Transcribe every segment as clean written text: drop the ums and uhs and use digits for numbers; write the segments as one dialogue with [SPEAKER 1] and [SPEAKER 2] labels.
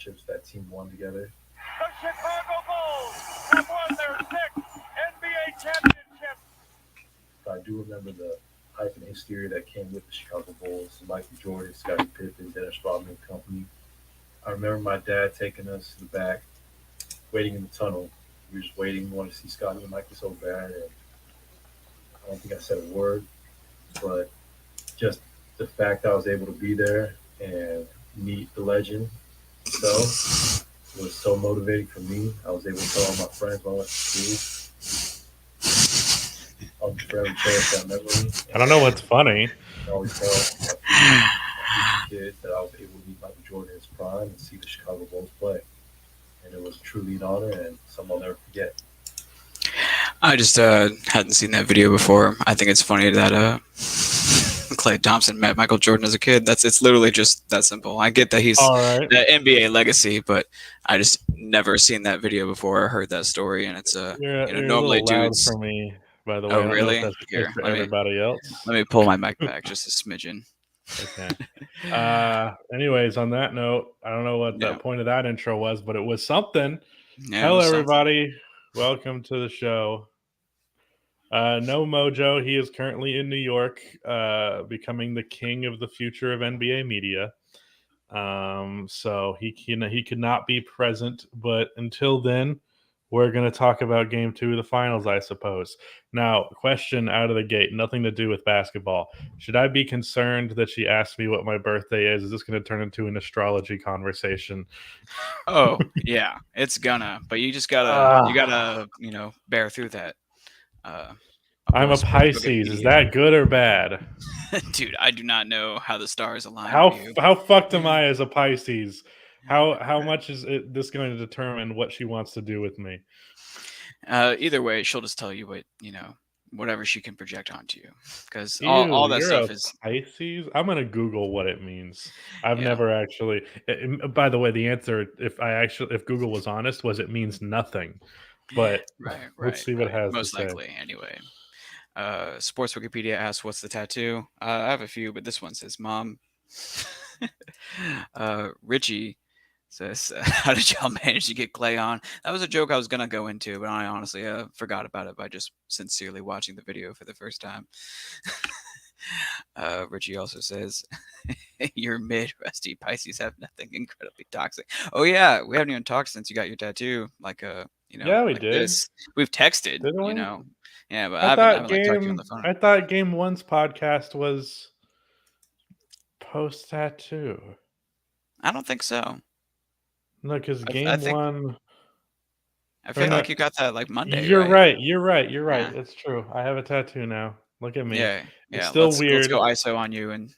[SPEAKER 1] championships that team won together.
[SPEAKER 2] The Chicago Bulls have won their 6th NBA championship.
[SPEAKER 1] But I do remember the hype and hysteria that came with the Chicago Bulls, Michael Jordan, Scottie Pippen, Dennis Rodman and company. I remember my dad taking us to the back, waiting in the tunnel. We were just waiting, wanted to see Scottie and Michael so bad, and I don't think I said a word, but just the fact I was able to be there and meet the legend itself was so motivating for me. I was able to tell all my friends when I went to school. I'll forever cherish that memory.
[SPEAKER 3] I don't know what's funny.
[SPEAKER 1] I always tell my kids that I was able to meet Michael Jordan in his prime and see the Chicago Bulls play. And it was truly an honor and something I'll never forget.
[SPEAKER 4] I just hadn't seen that video before. I think it's funny that Klay Thompson met Michael Jordan as a kid. It's literally just that simple. I get that he's the NBA legacy, but I just never seen that video before or heard that story. And it's
[SPEAKER 3] you're
[SPEAKER 4] normally
[SPEAKER 3] a little
[SPEAKER 4] dudes.
[SPEAKER 3] loud for me, by the way.
[SPEAKER 4] Oh, really?
[SPEAKER 3] That's
[SPEAKER 4] Here,
[SPEAKER 3] for everybody else.
[SPEAKER 4] Let me pull my mic back just a smidgen.
[SPEAKER 3] Okay. Anyways, on that note, I don't know what the point of that intro was, but it was something.
[SPEAKER 4] Yeah,
[SPEAKER 3] Hello, everybody. Welcome to the show. No Mojo. He is currently in New York, becoming the king of the future of NBA media. So he could not be present, but until then, we're going to talk about Game 2 of the finals, I suppose. Now, question out of the gate, nothing to do with basketball. Should I be concerned that she asked me what my birthday is? Is this going to turn into an astrology conversation?
[SPEAKER 4] Oh, yeah, it's gonna. But you just gotta, bear through that.
[SPEAKER 3] I'm a Pisces. Is that good or bad?
[SPEAKER 4] Dude, I do not know how the stars align.
[SPEAKER 3] How fucked am I as a Pisces? How much is this going to determine what she wants to do with me?
[SPEAKER 4] Either way, she'll just tell you what whatever she can project onto you, because all that stuff is
[SPEAKER 3] Pisces. I'm gonna Google what it means. I've never actually. By the way, the answer, if Google was honest, was it means nothing. But let's see what it has
[SPEAKER 4] most
[SPEAKER 3] to
[SPEAKER 4] likely
[SPEAKER 3] say.
[SPEAKER 4] Anyway. Sports Wikipedia asks, "What's the tattoo?" I have a few, but this one says, "Mom." Richie says, "How did y'all manage to get Klay on?" That was a joke I was gonna go into, but I honestly forgot about it by just sincerely watching the video for the first time. Richie also says, "You're mid, Rusty. Pisces have nothing, incredibly toxic." Oh yeah, we haven't even talked since you got your tattoo.
[SPEAKER 3] Yeah, we did.
[SPEAKER 4] This. We've texted,
[SPEAKER 3] Didn't we?
[SPEAKER 4] Yeah, but
[SPEAKER 3] I
[SPEAKER 4] haven't talked to you on the phone.
[SPEAKER 3] I thought Game 1's podcast was post-tattoo.
[SPEAKER 4] I don't think so.
[SPEAKER 3] No, because Game 1...
[SPEAKER 4] I feel like you got that like Monday.
[SPEAKER 3] You're right.
[SPEAKER 4] Yeah.
[SPEAKER 3] It's true. I have a tattoo now. Look at me.
[SPEAKER 4] Yeah.
[SPEAKER 3] It's still weird.
[SPEAKER 4] Let's go ISO on you. And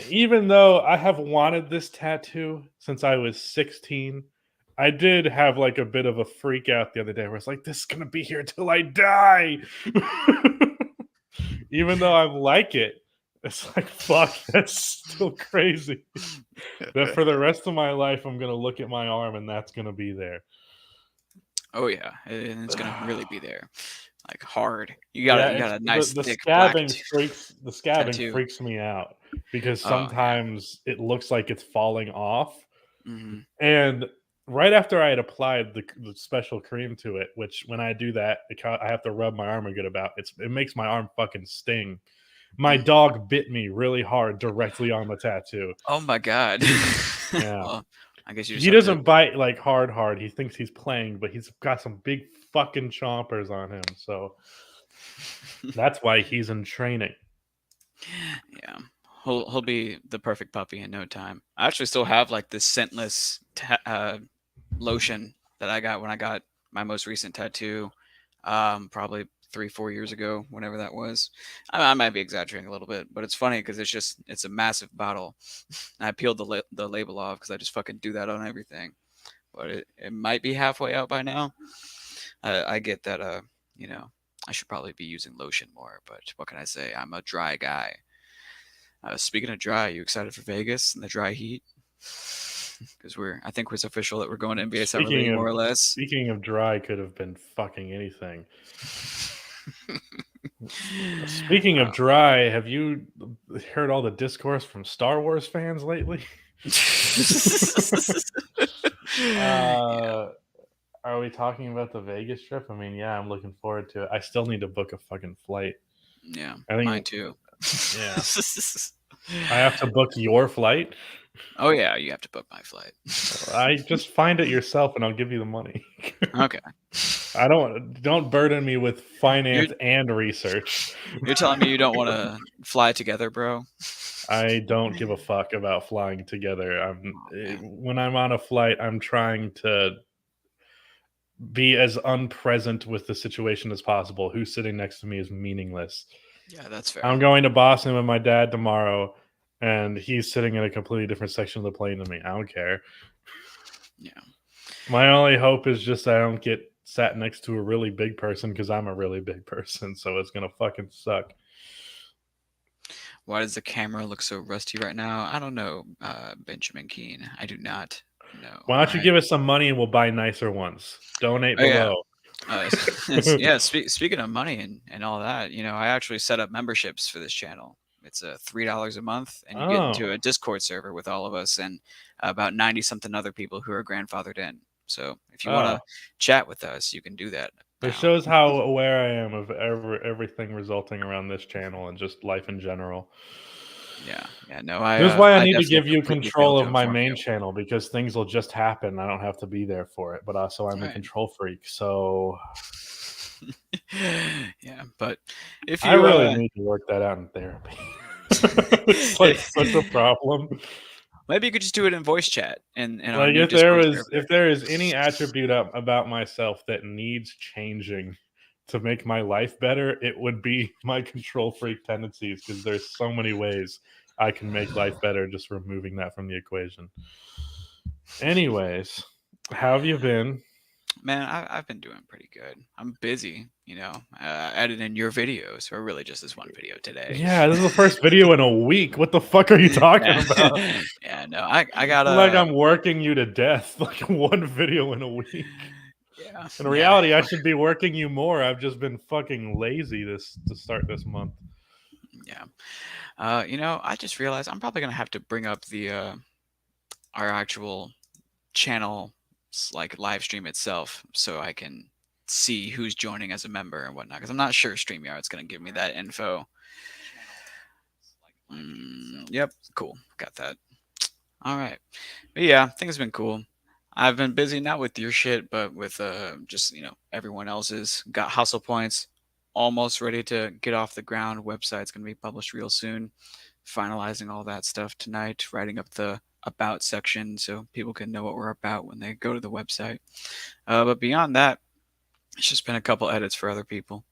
[SPEAKER 3] even though I have wanted this tattoo since I was 16, I did have like a bit of a freak out the other day where it's like, this is going to be here till I die. Even though I like it, it's like, fuck, that's still crazy. That for the rest of my life, I'm going to look at my arm and that's going to be there.
[SPEAKER 4] Oh, yeah. And it's going to really be there. Like hard. You got a nice
[SPEAKER 3] the
[SPEAKER 4] thick
[SPEAKER 3] scabbing
[SPEAKER 4] tattoo.
[SPEAKER 3] freaks me out because sometimes it looks like it's falling off.
[SPEAKER 4] Mm-hmm.
[SPEAKER 3] And right after I had applied the special cream to it, which when I do that, I have to rub my arm a good about. It makes my arm fucking sting. My dog bit me really hard directly on the tattoo.
[SPEAKER 4] Oh my god!
[SPEAKER 3] Yeah,
[SPEAKER 4] well, I guess
[SPEAKER 3] he doesn't bite like hard. He thinks he's playing, but he's got some big fucking chompers on him. So that's why he's in training.
[SPEAKER 4] Yeah. He'll be the perfect puppy in no time. I actually still have like this scentless lotion that I got when I got my most recent tattoo, probably 3-4 years ago, whenever that was. I might be exaggerating a little bit, but it's funny because it's a massive bottle. And I peeled the label off because I just fucking do that on everything. But it might be halfway out by now. I get that I should probably be using lotion more, but what can I say? I'm a dry guy. Speaking of dry, you excited for Vegas and the dry heat? Because I think it's official that we're going to NBA Summer League, more or less.
[SPEAKER 3] Speaking of dry, could have been fucking anything. Speaking of dry, have you heard all the discourse from Star Wars fans lately?
[SPEAKER 4] Yeah,
[SPEAKER 3] Are we talking about the Vegas trip? I mean, yeah, I'm looking forward to it. I still need to book a fucking flight.
[SPEAKER 4] yeah,
[SPEAKER 3] I
[SPEAKER 4] mine
[SPEAKER 3] think,
[SPEAKER 4] too.
[SPEAKER 3] yeah, I have to book your flight.
[SPEAKER 4] Oh yeah, you have to book my flight.
[SPEAKER 3] I just find it yourself, and I'll give you the money.
[SPEAKER 4] Okay.
[SPEAKER 3] I don't burden me with
[SPEAKER 4] You're
[SPEAKER 3] finance and research.
[SPEAKER 4] you're telling me you don't want to fly together, bro?
[SPEAKER 3] I don't give a fuck about flying together.
[SPEAKER 4] Oh man.
[SPEAKER 3] When I'm on a flight, I'm trying to be as unpresent with the situation as possible. Who's sitting next to me is meaningless.
[SPEAKER 4] Yeah, that's fair.
[SPEAKER 3] I'm going to Boston with my dad tomorrow, and he's sitting in a completely different section of the plane than me. I don't care.
[SPEAKER 4] Yeah.
[SPEAKER 3] My only hope is just I don't get sat next to a really big person because I'm a really big person, so it's gonna fucking suck.
[SPEAKER 4] Why does the camera look so rusty right now? I don't know, Benjamin Keene. I do not know.
[SPEAKER 3] Why
[SPEAKER 4] All
[SPEAKER 3] don't you
[SPEAKER 4] right.
[SPEAKER 3] give us some money and we'll buy nicer ones? Donate
[SPEAKER 4] Oh yeah.
[SPEAKER 3] below.
[SPEAKER 4] Yeah. Speaking of money and all that, I actually set up memberships for this channel. It's $3 a month, and you get into
[SPEAKER 3] Oh,
[SPEAKER 4] a Discord server with all of us and about 90 something other people who are grandfathered in. So if you want
[SPEAKER 3] oh.
[SPEAKER 4] to chat with us, you can do that
[SPEAKER 3] It
[SPEAKER 4] now.
[SPEAKER 3] shows how aware I am of everything resulting around this channel and just life in general.
[SPEAKER 4] Yeah, yeah. No,
[SPEAKER 3] This is why I
[SPEAKER 4] I
[SPEAKER 3] need to
[SPEAKER 4] definitely
[SPEAKER 3] give you
[SPEAKER 4] completely failed
[SPEAKER 3] control
[SPEAKER 4] to
[SPEAKER 3] of my
[SPEAKER 4] inform
[SPEAKER 3] main
[SPEAKER 4] you.
[SPEAKER 3] channel because things will just happen. I don't have to be there for it, but also I'm
[SPEAKER 4] All
[SPEAKER 3] a
[SPEAKER 4] right.
[SPEAKER 3] control freak. So
[SPEAKER 4] Yeah, but if
[SPEAKER 3] I
[SPEAKER 4] you
[SPEAKER 3] really need to work that out in therapy. It's like such a problem.
[SPEAKER 4] maybe you could just do it in voice chat in our
[SPEAKER 3] Like
[SPEAKER 4] new Discord server.
[SPEAKER 3] if there is any attribute about myself that needs changing to make my life better, it would be my control freak tendencies because there's so many ways I can make life better just removing that from the equation. Anyways, how have you been?
[SPEAKER 4] Man, I've been doing pretty good. I'm busy, editing your videos, or really just this one video today.
[SPEAKER 3] Yeah, this is the first video in a week. What the fuck are you talking
[SPEAKER 4] Yeah,
[SPEAKER 3] about?
[SPEAKER 4] yeah. No, I got
[SPEAKER 3] It's like
[SPEAKER 4] a
[SPEAKER 3] I'm working you to death, like one video in a week.
[SPEAKER 4] yeah,
[SPEAKER 3] In
[SPEAKER 4] yeah,
[SPEAKER 3] reality, I should be working you more. I've just been fucking lazy this to start this month.
[SPEAKER 4] yeah. I just realized I'm probably gonna have to bring up the our actual channel like live stream itself so I can see who's joining as a member and whatnot because I'm not sure StreamYard's going to give me that info. Yep, cool, got that. All right, but yeah, things have been cool. I've been busy not with your shit, but with just everyone else's. Got hustle points, almost ready to get off the ground. Website's gonna be published real soon. Finalizing all that stuff tonight. Writing up the about section so people can know what we're about when they go to the website. But beyond that, it's just been a couple edits for other people.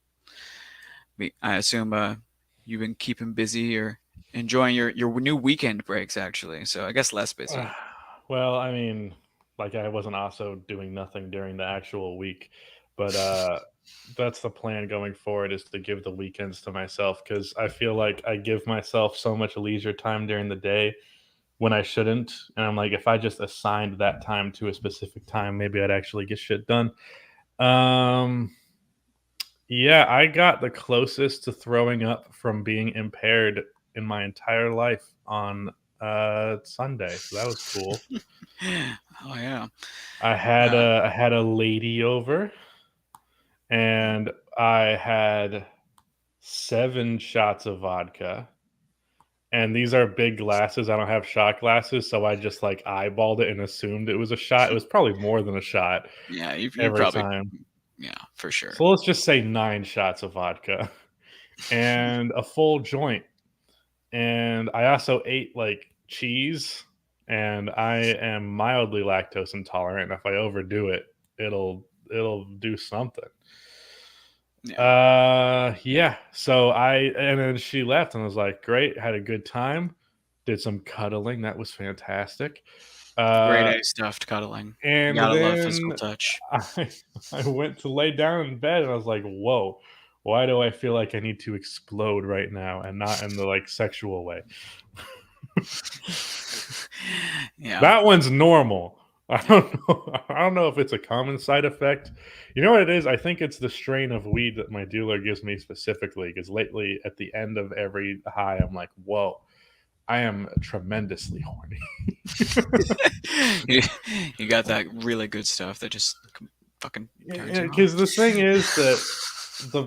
[SPEAKER 4] I assume you've been keeping busy or enjoying your new weekend breaks actually. So I guess less busy.
[SPEAKER 3] Well, I mean, like I wasn't also doing nothing during the actual week, but that's the plan going forward is to give the weekends to myself because I feel like I give myself so much leisure time during the day when I shouldn't. And I'm like, if I just assigned that time to a specific time, maybe I'd actually get shit done. Um, yeah, I got the closest to throwing up from being impaired in my entire life on Sunday. So that was cool.
[SPEAKER 4] Oh yeah.
[SPEAKER 3] I had a lady over and I had 7 shots of vodka. And these are big glasses. I don't have shot glasses, so I just like eyeballed it and assumed it was a shot. It was probably more than a shot
[SPEAKER 4] Yeah, you
[SPEAKER 3] every
[SPEAKER 4] probably
[SPEAKER 3] time.
[SPEAKER 4] yeah, for sure.
[SPEAKER 3] So let's just say 9 shots of vodka and a full joint. And I also ate like cheese, and I am mildly lactose intolerant. If I overdo it, it'll do something.
[SPEAKER 4] Yeah.
[SPEAKER 3] Yeah. So and then she left and was like, "Great, had a good time. Did some cuddling. That was fantastic."
[SPEAKER 4] Grade
[SPEAKER 3] Uh,
[SPEAKER 4] A stuffed cuddling. You
[SPEAKER 3] and
[SPEAKER 4] gotta love physical
[SPEAKER 3] then
[SPEAKER 4] touch.
[SPEAKER 3] I I went to lay down in bed and I was like, "Whoa, why do I feel like I need to explode right now and not in the like sexual way?"
[SPEAKER 4] Yeah.
[SPEAKER 3] That one's normal. I don't know. I don't know if it's a common side effect. You know what it is? I think it's the strain of weed that my dealer gives me specifically. Because lately, at the end of every high, I'm like, "Whoa, I am tremendously horny.
[SPEAKER 4] you, you got that really good stuff that just fucking turns you on.
[SPEAKER 3] Because the thing is that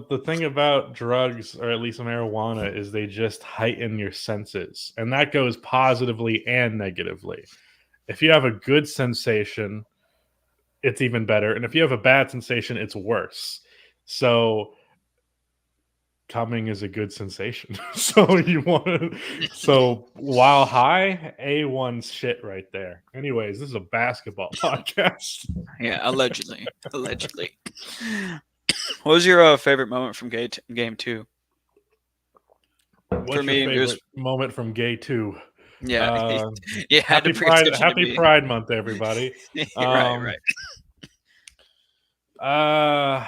[SPEAKER 3] the thing about drugs, or at least marijuana, is they just heighten your senses, and that goes positively and negatively. If you have a good sensation, it's even better, and if you have a bad sensation, it's worse. So coming is a good sensation. So you want to, so while high, A1's shit right there. Anyways, this is a basketball podcast.
[SPEAKER 4] Yeah, allegedly. Allegedly. What was your favorite moment from game 2?
[SPEAKER 3] What's
[SPEAKER 4] For
[SPEAKER 3] your
[SPEAKER 4] me,
[SPEAKER 3] favorite
[SPEAKER 4] it was
[SPEAKER 3] moment from Gay 2?
[SPEAKER 4] yeah.
[SPEAKER 3] Uh,
[SPEAKER 4] You had to
[SPEAKER 3] happy
[SPEAKER 4] pay
[SPEAKER 3] Pride!
[SPEAKER 4] attention to
[SPEAKER 3] Happy
[SPEAKER 4] me.
[SPEAKER 3] Pride Month, everybody.
[SPEAKER 4] Right, right.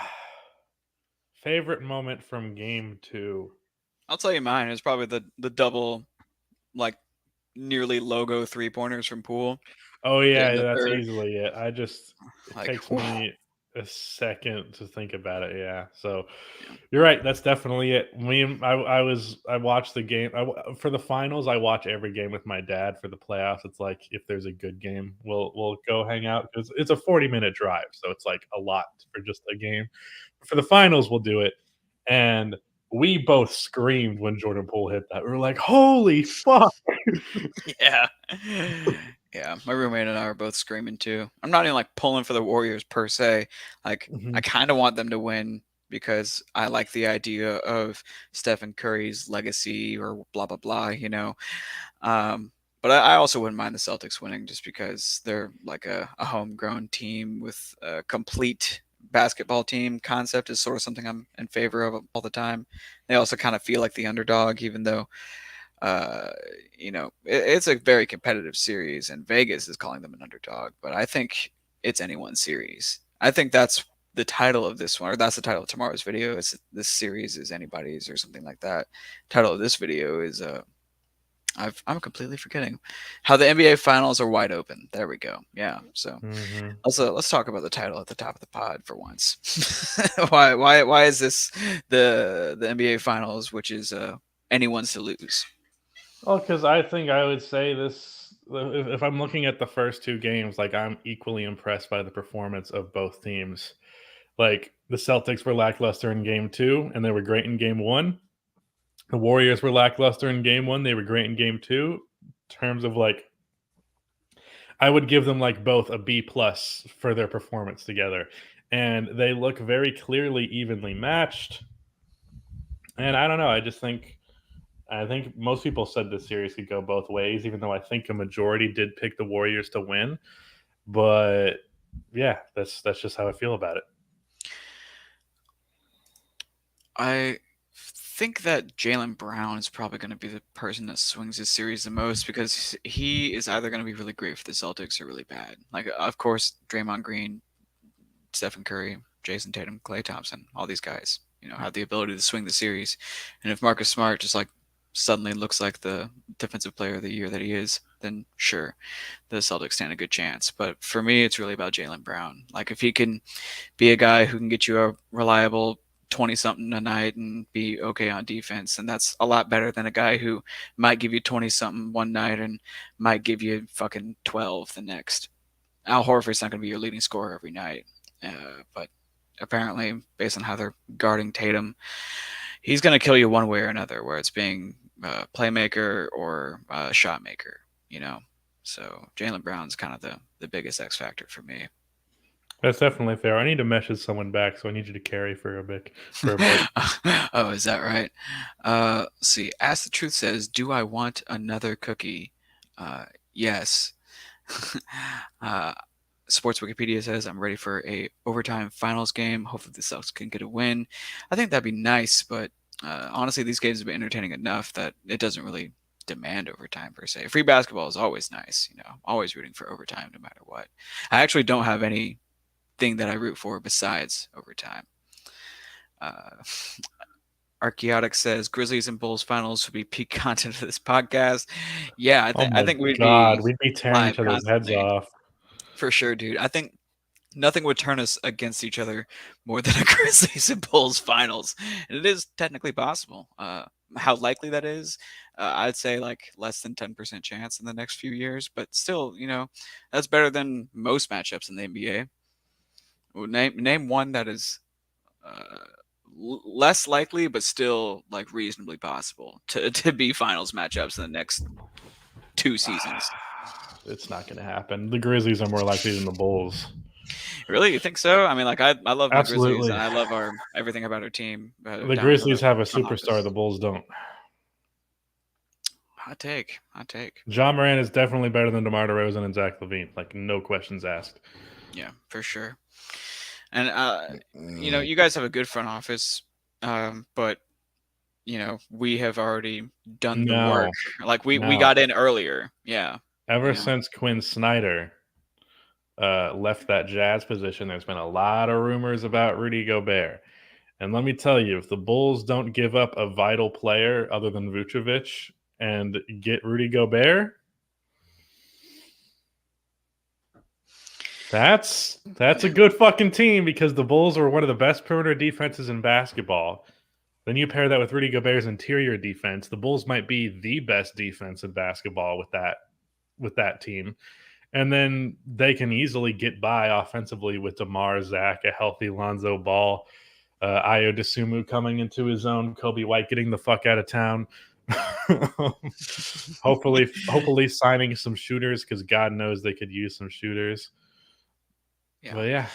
[SPEAKER 3] Favorite moment from game 2.
[SPEAKER 4] I'll tell you mine. It's probably the double, like nearly logo 3-pointers from Poole.
[SPEAKER 3] Oh
[SPEAKER 4] in
[SPEAKER 3] yeah,
[SPEAKER 4] the
[SPEAKER 3] that's
[SPEAKER 4] third.
[SPEAKER 3] easily it. It
[SPEAKER 4] Like,
[SPEAKER 3] takes
[SPEAKER 4] whew.
[SPEAKER 3] me a second to think about it. Yeah, so
[SPEAKER 4] Yeah.
[SPEAKER 3] you're right. That's definitely it. I watched the game for the finals. I watch every game with my dad. For the playoffs, it's like if there's a good game, we'll go hang out because it's a 40-minute drive, so it's like a lot for just a game. For the finals, we'll do it, and we both screamed when Jordan Poole hit that. We were like, "Holy fuck!"
[SPEAKER 4] Yeah. Yeah. My roommate and I were both screaming too. I'm not even like pulling for the Warriors per se. Like, I
[SPEAKER 3] Mhm.
[SPEAKER 4] kind of want them to win because I like the idea of Stephen Curry's legacy or blah, blah, blah, you know. But I also wouldn't mind the Celtics winning just because they're like a homegrown team with a complete basketball team concept is sort of something I'm in favor of all the time. They also kind of feel like the underdog, even though uh, it's a very competitive series, and Vegas is calling them an underdog. But I think it's anyone's series. I think that's the title of this one, or that's the title of tomorrow's video. Is this series is anybody's or something like that. Title of this video is I'm completely forgetting how the NBA finals are wide open. There we go. Yeah. So
[SPEAKER 3] Mhm.
[SPEAKER 4] let's talk about the title at the top of the pod for once. why is this the NBA finals, which is anyone's to lose?
[SPEAKER 3] Well, because I think I would say this if I'm looking at the first 2 games, like I'm equally impressed by the performance of both teams. Like the Celtics were lackluster in game 2 and they were great in game 1. The Warriors were lackluster in game 1, they were great in game 2. In terms of like I would give them like both a B plus for their performance together. And they look very clearly evenly matched. And I don't know, I think most people said this series could go both ways, even though I think a majority did pick the Warriors to win. But yeah, that's just how I feel about it.
[SPEAKER 4] I think that Jaylen Brown is probably going to be the person that swings this series the most because he is either going to be really great for the Celtics or really bad. Like, of course, Draymond Green, Stephen Curry, Jason Tatum, Klay Thompson, all these guys, have the ability to swing the series. And if Marcus Smart just like suddenly looks like the defensive player of the year that he is, then sure, the Celtics stand a good chance. But for me, it's really about Jaylen Brown. Like, if he can be a guy who can get you a reliable 20 something a night and be okay on defense, and that's a lot better than a guy who might give you 20 something one night and might give you fucking 12 the next. Al Horford's not going to be your leading scorer every night, but apparently, based on how they're guarding Tatum, he's going to kill you one way or another, where it's being a playmaker or a shot maker, So Jaylen Brown's kind of the biggest X factor for me.
[SPEAKER 3] That's definitely fair. I need to message someone back, so I need you to carry for a bit. For a bit.
[SPEAKER 4] Oh, is that right? Let's see. Ask the Truth says, "Do I want another cookie?" Yes. Sports Wikipedia says, "I'm ready for a overtime finals game. Hopefully the Celtics can get a win." I think that'd be nice, but honestly, these games have been entertaining enough that it doesn't really demand overtime per se. Free basketball is always nice, I'm always rooting for overtime no matter what. I actually don't have anything that I root for besides overtime. Archaeotic says Grizzlies and Bulls finals would be peak content for this podcast. Yeah, I think we'd
[SPEAKER 3] we'd be tearing
[SPEAKER 4] live
[SPEAKER 3] each other's heads
[SPEAKER 4] constantly.
[SPEAKER 3] off.
[SPEAKER 4] For sure, dude. I think nothing would turn us against each other more than a Grizzlies and Bulls finals, and it is technically possible. How likely that is, I'd say like less than 10% chance in the next few years, but still, that's better than most matchups in the NBA. Name one that is uh, less likely, but still like reasonably possible to be finals matchups in the next 2 seasons.
[SPEAKER 3] It's not going to happen. The Grizzlies are more likely than the Bulls.
[SPEAKER 4] Really, you think so? I mean, like I love my Grizzlies, and
[SPEAKER 3] Absolutely.
[SPEAKER 4] I love everything about our team.
[SPEAKER 3] The
[SPEAKER 4] Down to
[SPEAKER 3] Grizzlies
[SPEAKER 4] the
[SPEAKER 3] have a
[SPEAKER 4] front
[SPEAKER 3] superstar.
[SPEAKER 4] office.
[SPEAKER 3] The Bulls don't.
[SPEAKER 4] Hot take. Hot take.
[SPEAKER 3] John Moran is definitely better than DeMar DeRozan and Zach LaVine. Like, no questions asked.
[SPEAKER 4] Yeah, for sure. And you guys have a good front office, but we have already done the work. Like we
[SPEAKER 3] No.
[SPEAKER 4] got in earlier. Yeah.
[SPEAKER 3] Ever since Quinn Snyder left that Jazz position, there's been a lot of rumors about Rudy Gobert. And let me tell you, if the Bulls don't give up a vital player other than Vucevic and get Rudy Gobert, that's a good fucking team, because the Bulls are one of the best perimeter defenses in basketball. Then you pair that with Rudy Gobert's interior defense. The Bulls might be the best defense in basketball with that team. And then they can easily get by offensively with DeMar, Zach, a healthy Lonzo Ball, Ayo Dosunmu coming into his own, Kobe White getting the fuck out of town. hopefully signing some shooters, because God knows they could use some shooters.
[SPEAKER 4] Yeah.
[SPEAKER 3] But yeah.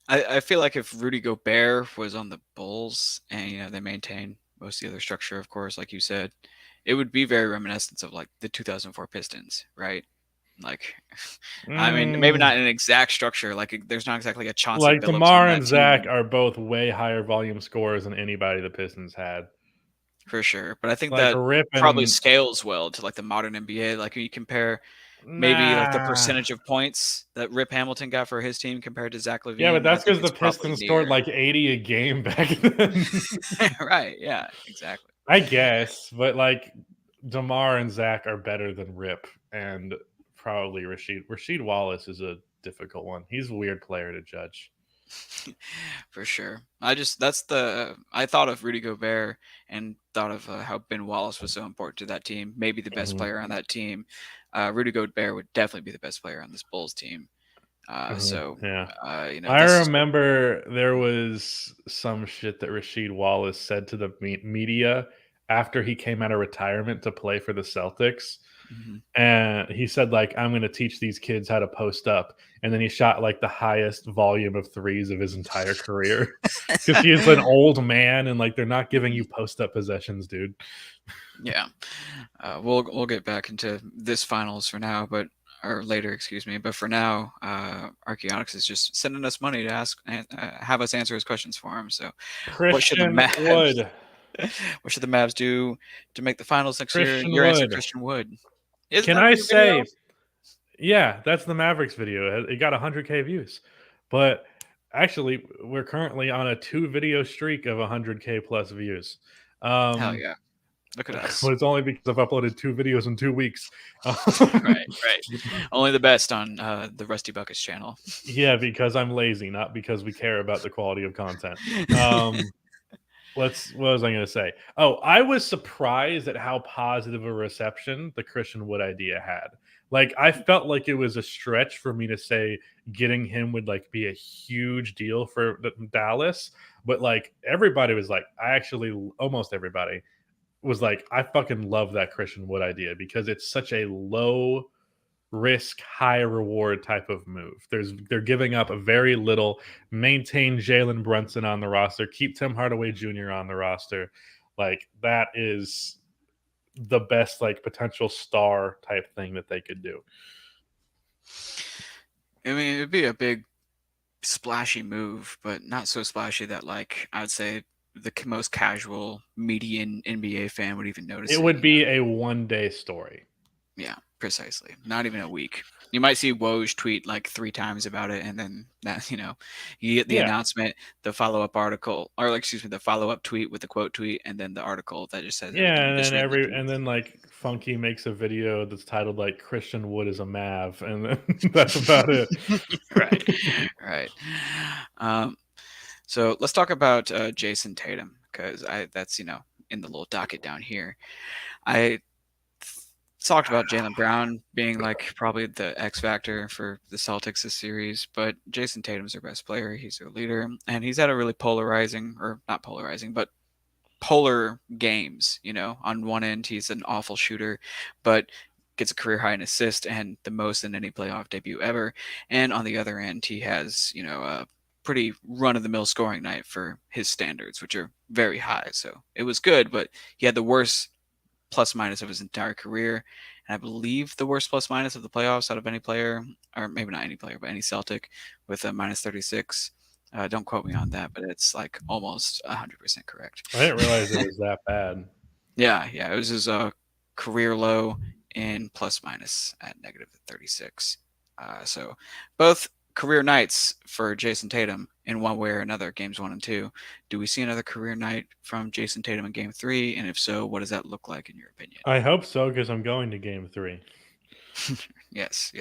[SPEAKER 4] I feel like if Rudy Gobert was on the Bulls and they maintain most of the other structure, of course, like you said, it would be very reminiscent of like the 2004 Pistons, right? Like, I mean, maybe not an exact structure. Like, there's not exactly a Chauncey
[SPEAKER 3] like
[SPEAKER 4] Billups
[SPEAKER 3] DeMar
[SPEAKER 4] on that
[SPEAKER 3] and Zach
[SPEAKER 4] team.
[SPEAKER 3] are both way higher volume scorers than anybody the Pistons had.
[SPEAKER 4] For sure. But I think
[SPEAKER 3] Like
[SPEAKER 4] that
[SPEAKER 3] Rip
[SPEAKER 4] probably
[SPEAKER 3] and
[SPEAKER 4] scales well to like the modern NBA. Like, you compare maybe like the percentage of points that Rip Hamilton got for his team compared to Zach LaVine.
[SPEAKER 3] Yeah, but that's
[SPEAKER 4] I think
[SPEAKER 3] because the
[SPEAKER 4] it's probably
[SPEAKER 3] Pistons scored
[SPEAKER 4] near.
[SPEAKER 3] like 80 a game back then.
[SPEAKER 4] Right. Yeah, exactly.
[SPEAKER 3] I guess, but like DeMar and Zach are better than Rip, and probably Rasheed. Rasheed Wallace is a difficult one. He's a weird player to judge.
[SPEAKER 4] For sure. I thought of Rudy Gobert and thought of how Ben Wallace was so important to that team. Maybe the best player on that team. Rudy Gobert would definitely be the best player on this Bulls team.
[SPEAKER 3] Yeah.
[SPEAKER 4] I
[SPEAKER 3] remember there was some shit that Rasheed Wallace said to the media after he came out of retirement to play for the Celtics.
[SPEAKER 4] Mm-hmm.
[SPEAKER 3] And he said, like, I'm going to teach these kids how to post up. And then he shot like the highest volume of threes of his entire career, because he's an old man and like they're not giving you post up possessions, dude.
[SPEAKER 4] Yeah. We'll get back into this finals for now, or later, excuse me. But for now, Archaeonics is just sending us money to have us answer his questions for him. So what should the Mavs do to make the finals next year? Your answer, Christian Wood.
[SPEAKER 3] Can I say, yeah, that's the Mavericks video. It got 100K views. But actually, we're currently on a 2-video streak of 100K plus views.
[SPEAKER 4] Hell yeah. Look at us.
[SPEAKER 3] But it's only because I've uploaded 2 videos in 2 weeks.
[SPEAKER 4] Right. Only the best on the Rusty Buckets channel.
[SPEAKER 3] Yeah, because I'm lazy, not because we care about the quality of content. What was I going to say? Oh, I was surprised at how positive a reception the Christian Wood idea had. Like, I felt like it was a stretch for me to say getting him would like be a huge deal for Dallas, but like everybody was like, almost everybody was like, I fucking love that Christian Wood idea, because it's such a low risk, high reward type of move. They're giving up a very little, maintain Jalen Brunson on the roster, keep Tim Hardaway Jr. on the roster. Like, that is the best like potential star type thing that they could do.
[SPEAKER 4] I mean, it'd be a big splashy move, but not so splashy that like I'd say the most casual median NBA fan would even notice.
[SPEAKER 3] It would be a one-day story.
[SPEAKER 4] Yeah, precisely. Not even a week. You might see Woj tweet like 3 times about it, and then that you get the announcement, the follow-up article, or excuse me, the follow-up tweet with the quote tweet, and then the article that just says
[SPEAKER 3] and then like Funky makes a video that's titled like Christian Wood is a Mav, and then that's about it.
[SPEAKER 4] Right. So let's talk about Jason Tatum, because that's in the little docket down here. I talked about Jaylen Brown being like probably the X factor for the Celtics this series, but Jason Tatum's their best player. He's their leader, and he's had a really polarizing, or not polarizing, but polar games. On one end, he's an awful shooter, but gets a career high in assist and the most in any playoff debut ever. And on the other end, he has, a pretty run of the mill scoring night for his standards, which are very high. So it was good, but he had the worst plus minus of his entire career. And I believe the worst plus minus of the playoffs out of any player, or maybe not any player, but any Celtic with a minus 36. Don't quote me on that, but it's like almost 100% correct.
[SPEAKER 3] I didn't realize it was that bad.
[SPEAKER 4] Yeah, it was his career low in plus minus at negative 36. So both career nights for Jason Tatum in one way or another, games 1 and 2. Do we see another career night from Jason Tatum in game 3? And if so, what does that look like in your opinion?
[SPEAKER 3] I hope so, because I'm going to game 3.
[SPEAKER 4] Yes.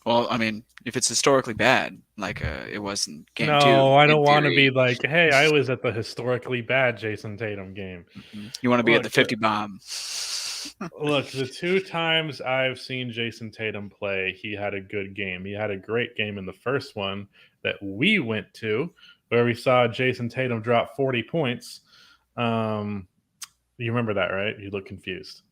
[SPEAKER 4] Well, I mean, if it's historically bad, like it was in game 2.
[SPEAKER 3] No, I don't want to
[SPEAKER 4] theory,
[SPEAKER 3] be like, hey, I was at the historically bad Jason Tatum game.
[SPEAKER 4] You want to be at
[SPEAKER 3] Look,
[SPEAKER 4] the 50 bomb.
[SPEAKER 3] Look, the 2 times I've seen Jason Tatum play, he had a good game. He had a great game in the first one that we went to, where we saw Jason Tatum drop 40 points. You remember that, right? You look confused.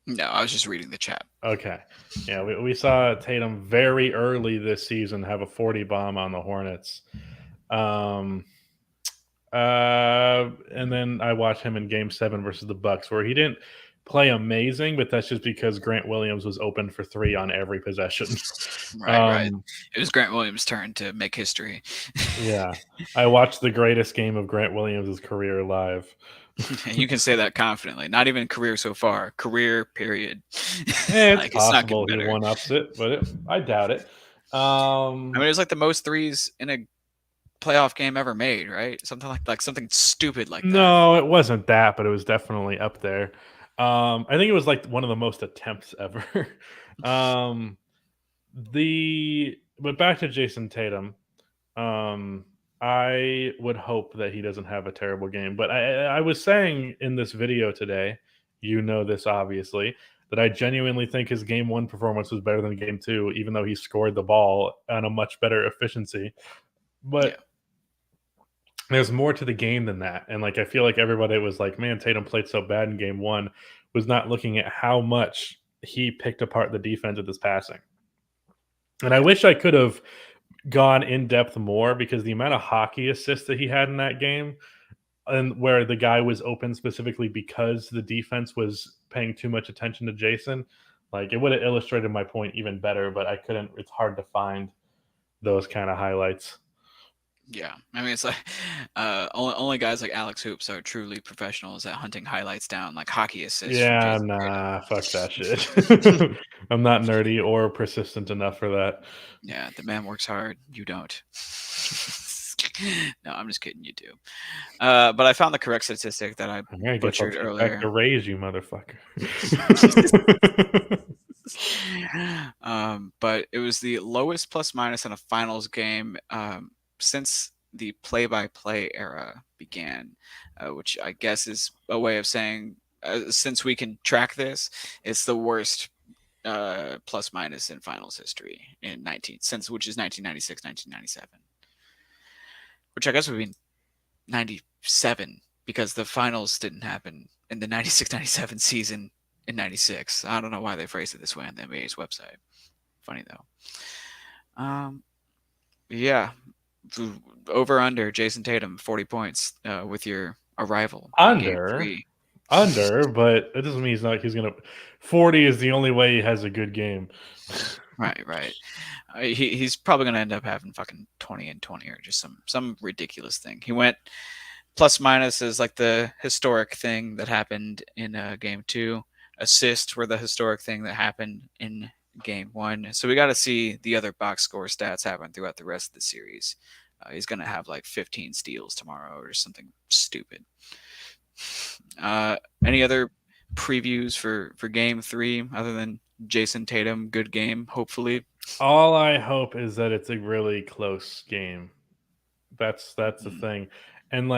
[SPEAKER 4] No, I was just reading the chat.
[SPEAKER 3] Okay. Yeah, we saw Tatum very early this season have a 40 bomb on the Hornets. And then I watched him in game 7 versus the Bucks, where he didn't play amazing, but that's just because Grant Williams was open for 3 on every possession.
[SPEAKER 4] Right. It was Grant Williams' turn to make history.
[SPEAKER 3] Yeah. I watched the greatest game of Grant Williams' career live.
[SPEAKER 4] You can say that confidently. Not even career so far. Career, period.
[SPEAKER 3] It's possible he one-ups it, but I doubt it.
[SPEAKER 4] I mean, it was like the most threes in a playoff game ever made, right? Something like something stupid like that.
[SPEAKER 3] No, it wasn't that, but it was definitely up there. I think it was like one of the most attempts ever. But back to Jason Tatum. I would hope that he doesn't have a terrible game. But I was saying in this video today, this obviously, that I genuinely think his game 1 performance was better than game 2, even though he scored the ball on a much better efficiency. But there's more to the game than that. And I feel like everybody was like, man, Tatum played so bad in game 1, was not looking at how much he picked apart the defense with his passing. And I wish I could have gone in depth more, because the amount of hockey assists that he had in that game, and where the guy was open specifically because the defense was paying too much attention to Jason, it would have illustrated my point even better, but I couldn't. It's hard to find those kind of highlights.
[SPEAKER 4] Yeah, I mean, it's like only guys like AlexHoops are truly professionals at hunting highlights down, like hockey assists.
[SPEAKER 3] Yeah, nah, fuck that shit. I'm not nerdy or persistent enough for that.
[SPEAKER 4] Yeah, the man works hard. You don't. No, I'm just kidding. You do. But I found the correct statistic that I butchered earlier.
[SPEAKER 3] Back to raise you, motherfucker.
[SPEAKER 4] But it was the lowest plus minus in a finals game since the play-by-play era began, which I guess is a way of saying, since we can track this, it's the worst plus minus in finals history which is 1996, 1997, which I guess would be 97, because the finals didn't happen in the 96-97 season in 96. I don't know why they phrased it this way on the NBA's website. Funny though. Yeah. Over under Jason Tatum 40 points with your arrival.
[SPEAKER 3] Under, but it doesn't mean he's gonna. 40 is the only way he has a good game.
[SPEAKER 4] Right. He's probably gonna end up having fucking 20 and 20 or just some ridiculous thing. He went plus minus is like the historic thing that happened in game 2. Assists were the historic thing that happened in game 1. So we got to see the other box score stats happen throughout the rest of the series. He's going to have like 15 steals tomorrow or something stupid. Any other previews for game 3 other than Jason Tatum? Good game, hopefully.
[SPEAKER 3] All I hope is that it's a really close game. That's the thing. And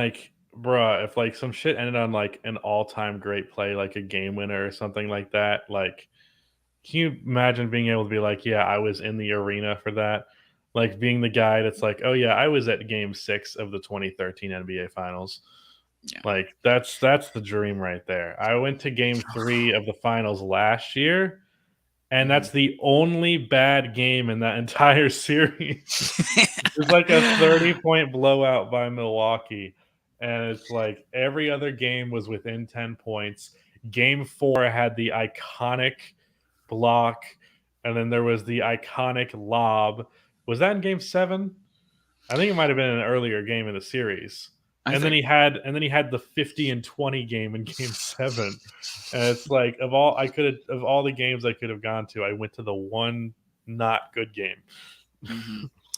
[SPEAKER 3] bruh, if like some shit ended on like an all-time great play, like a game winner or something like that, like can you imagine being able to be like, yeah, I was in the arena for that? Like being the guy that's like, oh yeah, I was at game 6 of the 2013 NBA finals.
[SPEAKER 4] Yeah.
[SPEAKER 3] Like that's the dream right there. I went to game 3 of the finals last year, and that's the only bad game in that entire series. It's like a 30-point blowout by Milwaukee, and it's like every other game was within 10 points. Game 4 had the iconic block, and then there was the iconic lob. Was that in game 7? I think it might have been an earlier game in the series.
[SPEAKER 4] I
[SPEAKER 3] And then
[SPEAKER 4] think.
[SPEAKER 3] he had the 50 and 20 game in game 7. And it's like of all the games I could have gone to, I went to the one not good game.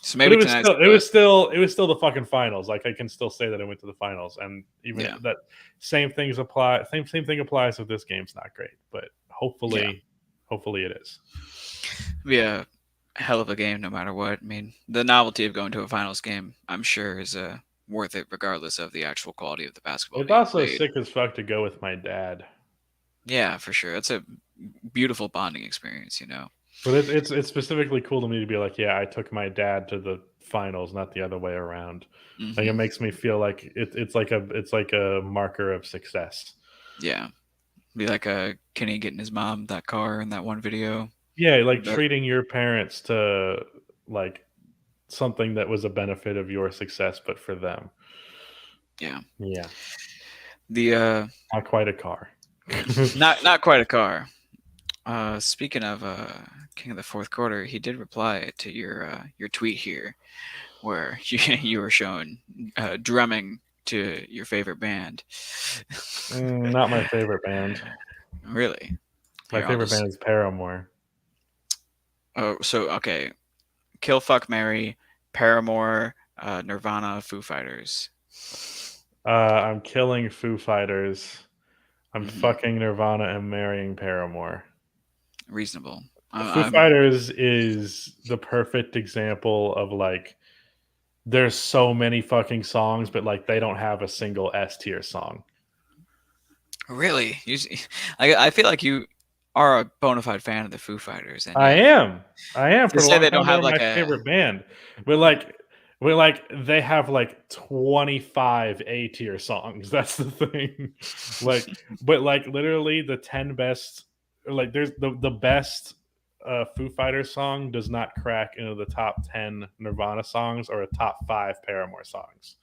[SPEAKER 4] So
[SPEAKER 3] But
[SPEAKER 4] maybe tonight's
[SPEAKER 3] it was still the fucking finals. Like I can still say that I went to the finals, and even that same thing applies if this game's not great. But hopefully it is.
[SPEAKER 4] be a hell of a game no matter what. I mean, the novelty of going to a finals game, I'm sure, is worth it regardless of the actual quality of the basketball.
[SPEAKER 3] It's also sick as fuck to go with my dad.
[SPEAKER 4] Yeah, for sure. It's a beautiful bonding experience,
[SPEAKER 3] But it's specifically cool to me to be like, yeah, I took my dad to the finals, not the other way around. Like it makes me feel like it's like a marker of success.
[SPEAKER 4] Yeah, be like Kenny getting his mom that car in that one video.
[SPEAKER 3] Yeah, like treating your parents to like something that was a benefit of your success, but for them.
[SPEAKER 4] Yeah.
[SPEAKER 3] The not quite a car.
[SPEAKER 4] not quite a car. Speaking of King of the Fourth Quarter, he did reply to your tweet here, where you were showing drumming to your favorite band.
[SPEAKER 3] Not my favorite band.
[SPEAKER 4] Really?
[SPEAKER 3] My favorite band is Paramore.
[SPEAKER 4] Oh, so okay. Kill, Fuck, Marry, Paramore, Nirvana, Foo Fighters.
[SPEAKER 3] I'm killing Foo Fighters. I'm fucking Nirvana and marrying Paramore.
[SPEAKER 4] Reasonable.
[SPEAKER 3] Foo Fighters is the perfect example of like there's so many fucking songs, but like they don't have a single S tier song.
[SPEAKER 4] Really? I feel like you are a bona fide fan of the Foo Fighters. And
[SPEAKER 3] I am. For
[SPEAKER 4] say they don't have like
[SPEAKER 3] my favorite band, but like they have like 25 A tier songs. That's the thing. But like literally the 10 best. Like there's the best Foo Fighters song does not crack into the top 10 Nirvana songs or a top 5 Paramore songs.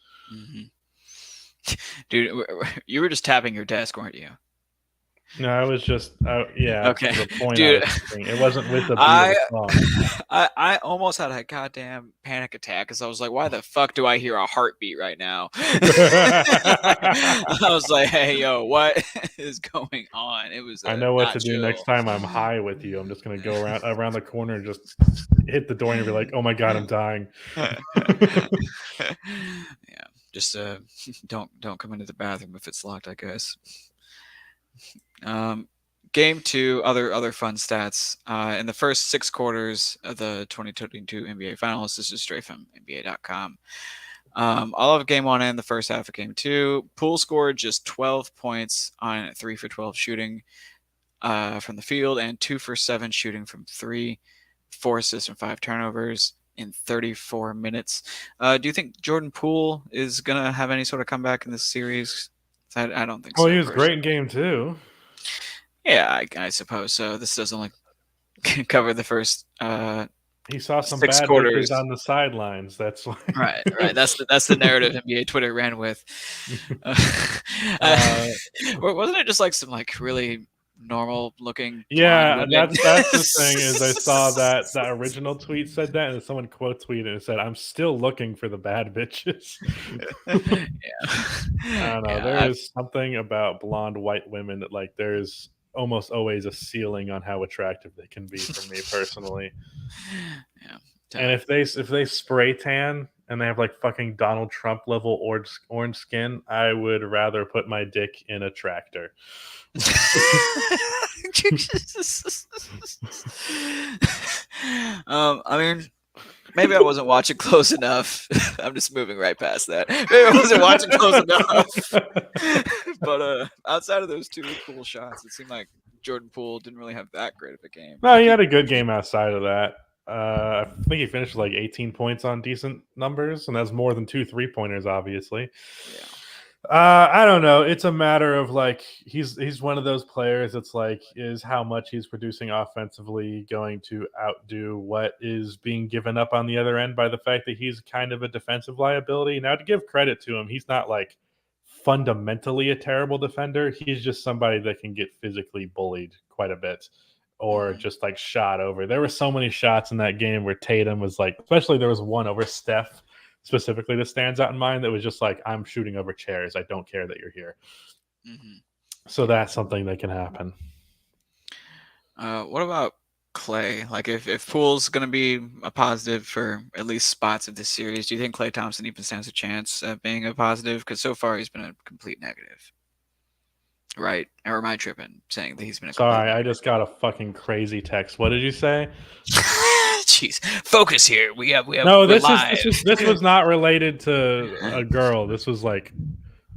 [SPEAKER 4] Dude, you were just tapping your desk, weren't you?
[SPEAKER 3] No, I was just
[SPEAKER 4] okay.
[SPEAKER 3] The point
[SPEAKER 4] dude,
[SPEAKER 3] it wasn't with the beat of the song.
[SPEAKER 4] I almost had a goddamn panic attack because I was like, why the fuck do I hear a heartbeat right now? I was like, hey, yo, what is going on? It was.
[SPEAKER 3] I know what to do next time I'm high with you. I'm just gonna go around the corner and just hit the door and be like, oh my god, I'm dying.
[SPEAKER 4] Yeah, just don't come into the bathroom if it's locked, I guess. Game 2, other fun stats. In the first 6 quarters of the 2022 NBA Finals, this is straight from NBA.com. All of Game 1 and the first half of Game 2, Poole scored just 12 points on 3 for 12 shooting from the field and 2 for 7 shooting from 3, 4 assists and 5 turnovers in 34 minutes. Do you think Jordan Poole is going to have any sort of comeback in this series? I don't think so.
[SPEAKER 3] Well, he was great in Game 2.
[SPEAKER 4] Yeah, I suppose so. This does only cover the first.
[SPEAKER 3] He saw some
[SPEAKER 4] 6
[SPEAKER 3] bad
[SPEAKER 4] quarters
[SPEAKER 3] bitches on the sidelines. That's why.
[SPEAKER 4] Right. That's the narrative NBA Twitter ran with. Wasn't it just like some like really normal looking?
[SPEAKER 3] Yeah, that's the thing is I saw that original tweet said that, and someone quote tweeted and said, "I'm still looking for the bad bitches." I don't know. There is something about blonde white women that like there's almost always a ceiling on how attractive they can be for me personally.
[SPEAKER 4] Yeah.
[SPEAKER 3] And if they spray tan and they have like fucking Donald Trump level orange skin, I would rather put my dick in a tractor.
[SPEAKER 4] I mean, Maybe I wasn't watching close enough. I'm just moving right past that. Maybe I wasn't watching close enough. But outside of those two cool shots, it seemed like Jordan Poole didn't really have that great of a game.
[SPEAKER 3] No, he had a good game outside of that. I think he finished with like 18 points on decent numbers, and that's more than 2 3-pointers, obviously.
[SPEAKER 4] Yeah.
[SPEAKER 3] I don't know. It's a matter of like he's one of those players. It's like, is how much he's producing offensively going to outdo what is being given up on the other end by the fact that he's kind of a defensive liability? Now, to give credit to him, he's not like fundamentally a terrible defender. He's just somebody that can get physically bullied quite a bit or just like shot over. There were so many shots in that game where Tatum was like, especially there was one over Steph specifically that stands out in mind that was just like, I'm shooting over chairs. I don't care that you're here. So that's something that can happen.
[SPEAKER 4] What about Clay? Like if Poole's going to be a positive for at least spots of this series, do you think Klay Thompson even stands a chance of being a positive? Because so far he's been a complete negative. Right? Or am I tripping saying that he's been a
[SPEAKER 3] Sorry, I just got a fucking crazy text. What did you say?
[SPEAKER 4] Jeez, focus here. We have.
[SPEAKER 3] No, this was not related to a girl. This was like,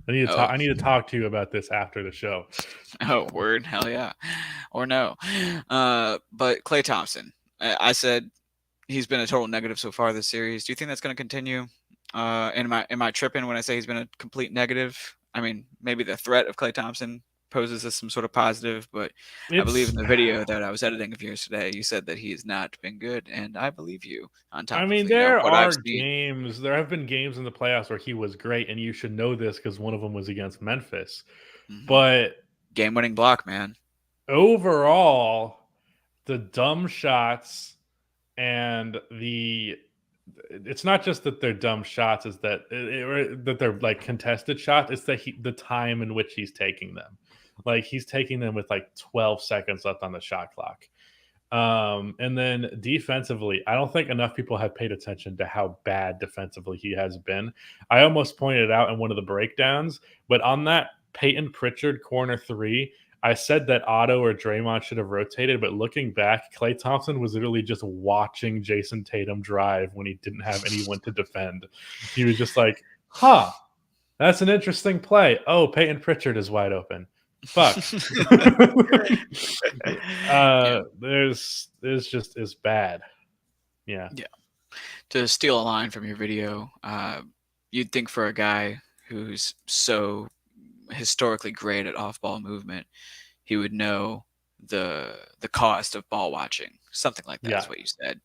[SPEAKER 3] I need to talk to you about this after the show.
[SPEAKER 4] Oh, word, hell yeah, or no. But Klay Thompson, I said he's been a total negative so far this series. Do you think that's going to continue? Am I tripping when I say he's been a complete negative? I mean, maybe the threat of Klay Thompson poses as some sort of positive, but I believe in the video that I was editing of yours today, you said that he has not been good, and I believe you. On top,
[SPEAKER 3] there are games. There have been games in the playoffs where he was great, and you should know this because one of them was against Memphis. But
[SPEAKER 4] game-winning block, man.
[SPEAKER 3] Overall, the dumb shots and it's not just that they're dumb shots, is that that they're like contested shots. It's that the time in which he's taking them. Like he's taking them with like 12 seconds left on the shot clock. And then defensively, I don't think enough people have paid attention to how bad defensively he has been. I almost pointed it out in one of the breakdowns, but on that Peyton Pritchard corner 3, I said that Otto or Draymond should have rotated, but looking back, Klay Thompson was literally just watching Jason Tatum drive when he didn't have anyone to defend. He was just like, that's an interesting play. Oh, Peyton Pritchard is wide open. Fuck. It's bad. Yeah.
[SPEAKER 4] To steal a line from your video, you'd think for a guy who's so historically great at off-ball movement, he would know the cost of ball watching. Something like that is what you said.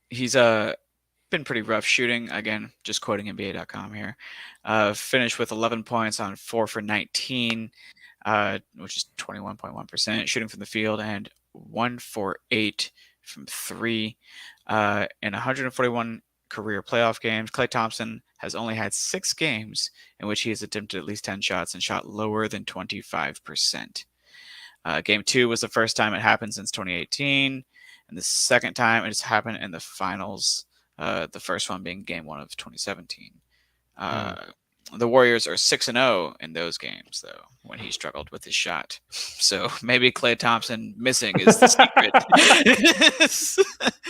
[SPEAKER 4] He's been pretty rough shooting. Again, just quoting NBA.com here. Finished with 11 points on 4 for 19, which is 21.1%. Shooting from the field and 1 for 8 from 3. In 141 career playoff games, Klay Thompson has only had 6 games in which he has attempted at least 10 shots and shot lower than 25%. Game 2 was the first time it happened since 2018, and the second time it's happened in the finals. The first one being game 1 of 2017. The Warriors are 6-0 in those games, though, when he struggled with his shot. So maybe Klay Thompson missing is the secret.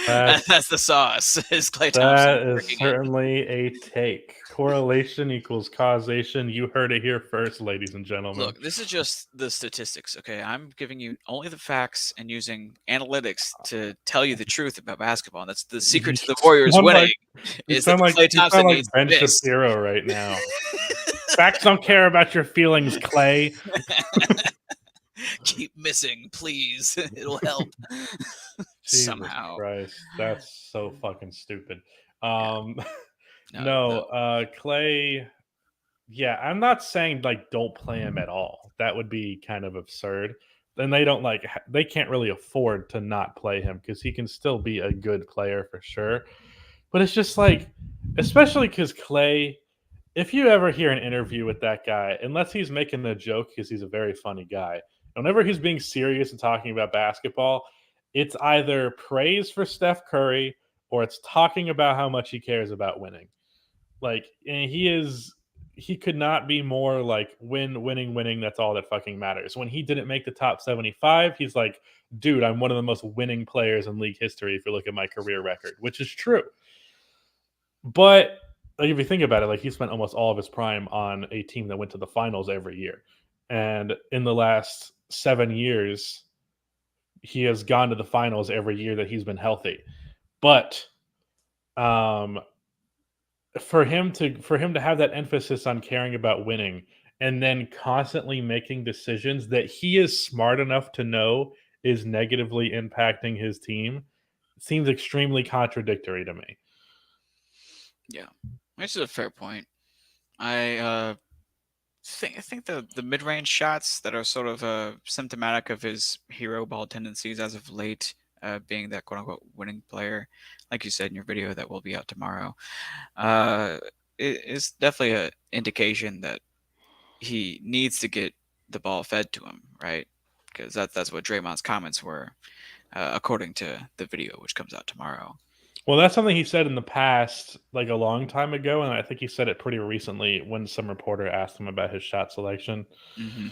[SPEAKER 4] That's the sauce. Is Klay Thompson?
[SPEAKER 3] That is certainly a take. Correlation equals causation. You heard it here first, ladies and gentlemen.
[SPEAKER 4] Look, this is just the statistics, okay? I'm giving you only the facts and using analytics to tell you the truth about basketball. And that's the secret to the Warriors winning. Is that Klay Thompson needs
[SPEAKER 3] Ben Shapiro right now. Facts don't care about your feelings, Clay.
[SPEAKER 4] Keep missing, please. It'll help. Somehow.
[SPEAKER 3] Christ, that's so fucking stupid.
[SPEAKER 4] No.
[SPEAKER 3] Clay. Yeah, I'm not saying like don't play him at all. That would be kind of absurd. Then they can't really afford to not play him because he can still be a good player for sure. But it's just like, especially because Clay, if you ever hear an interview with that guy, unless he's making a joke because he's a very funny guy, whenever he's being serious and talking about basketball, it's either praise for Steph Curry or it's talking about how much he cares about winning. Like, and he he could not be more like winning. That's all that fucking matters. When he didn't make the top 75, he's like, dude, I'm one of the most winning players in league history if you look at my career record, which is true. But like, if you think about it, like he spent almost all of his prime on a team that went to the finals every year. And in the last 7 years, he has gone to the finals every year that he's been healthy. But um, for him to have that emphasis on caring about winning and then constantly making decisions that he is smart enough to know is negatively impacting his team seems extremely contradictory to me.
[SPEAKER 4] Yeah, which is a fair point. I think the mid range shots that are sort of symptomatic of his hero ball tendencies as of late, being that quote unquote winning player, like you said in your video that will be out tomorrow, is definitely an indication that he needs to get the ball fed to him, right? Because that's what Draymond's comments were, according to the video, which comes out tomorrow.
[SPEAKER 3] Well, that's something he said in the past, like a long time ago, and I think he said it pretty recently when some reporter asked him about his shot selection.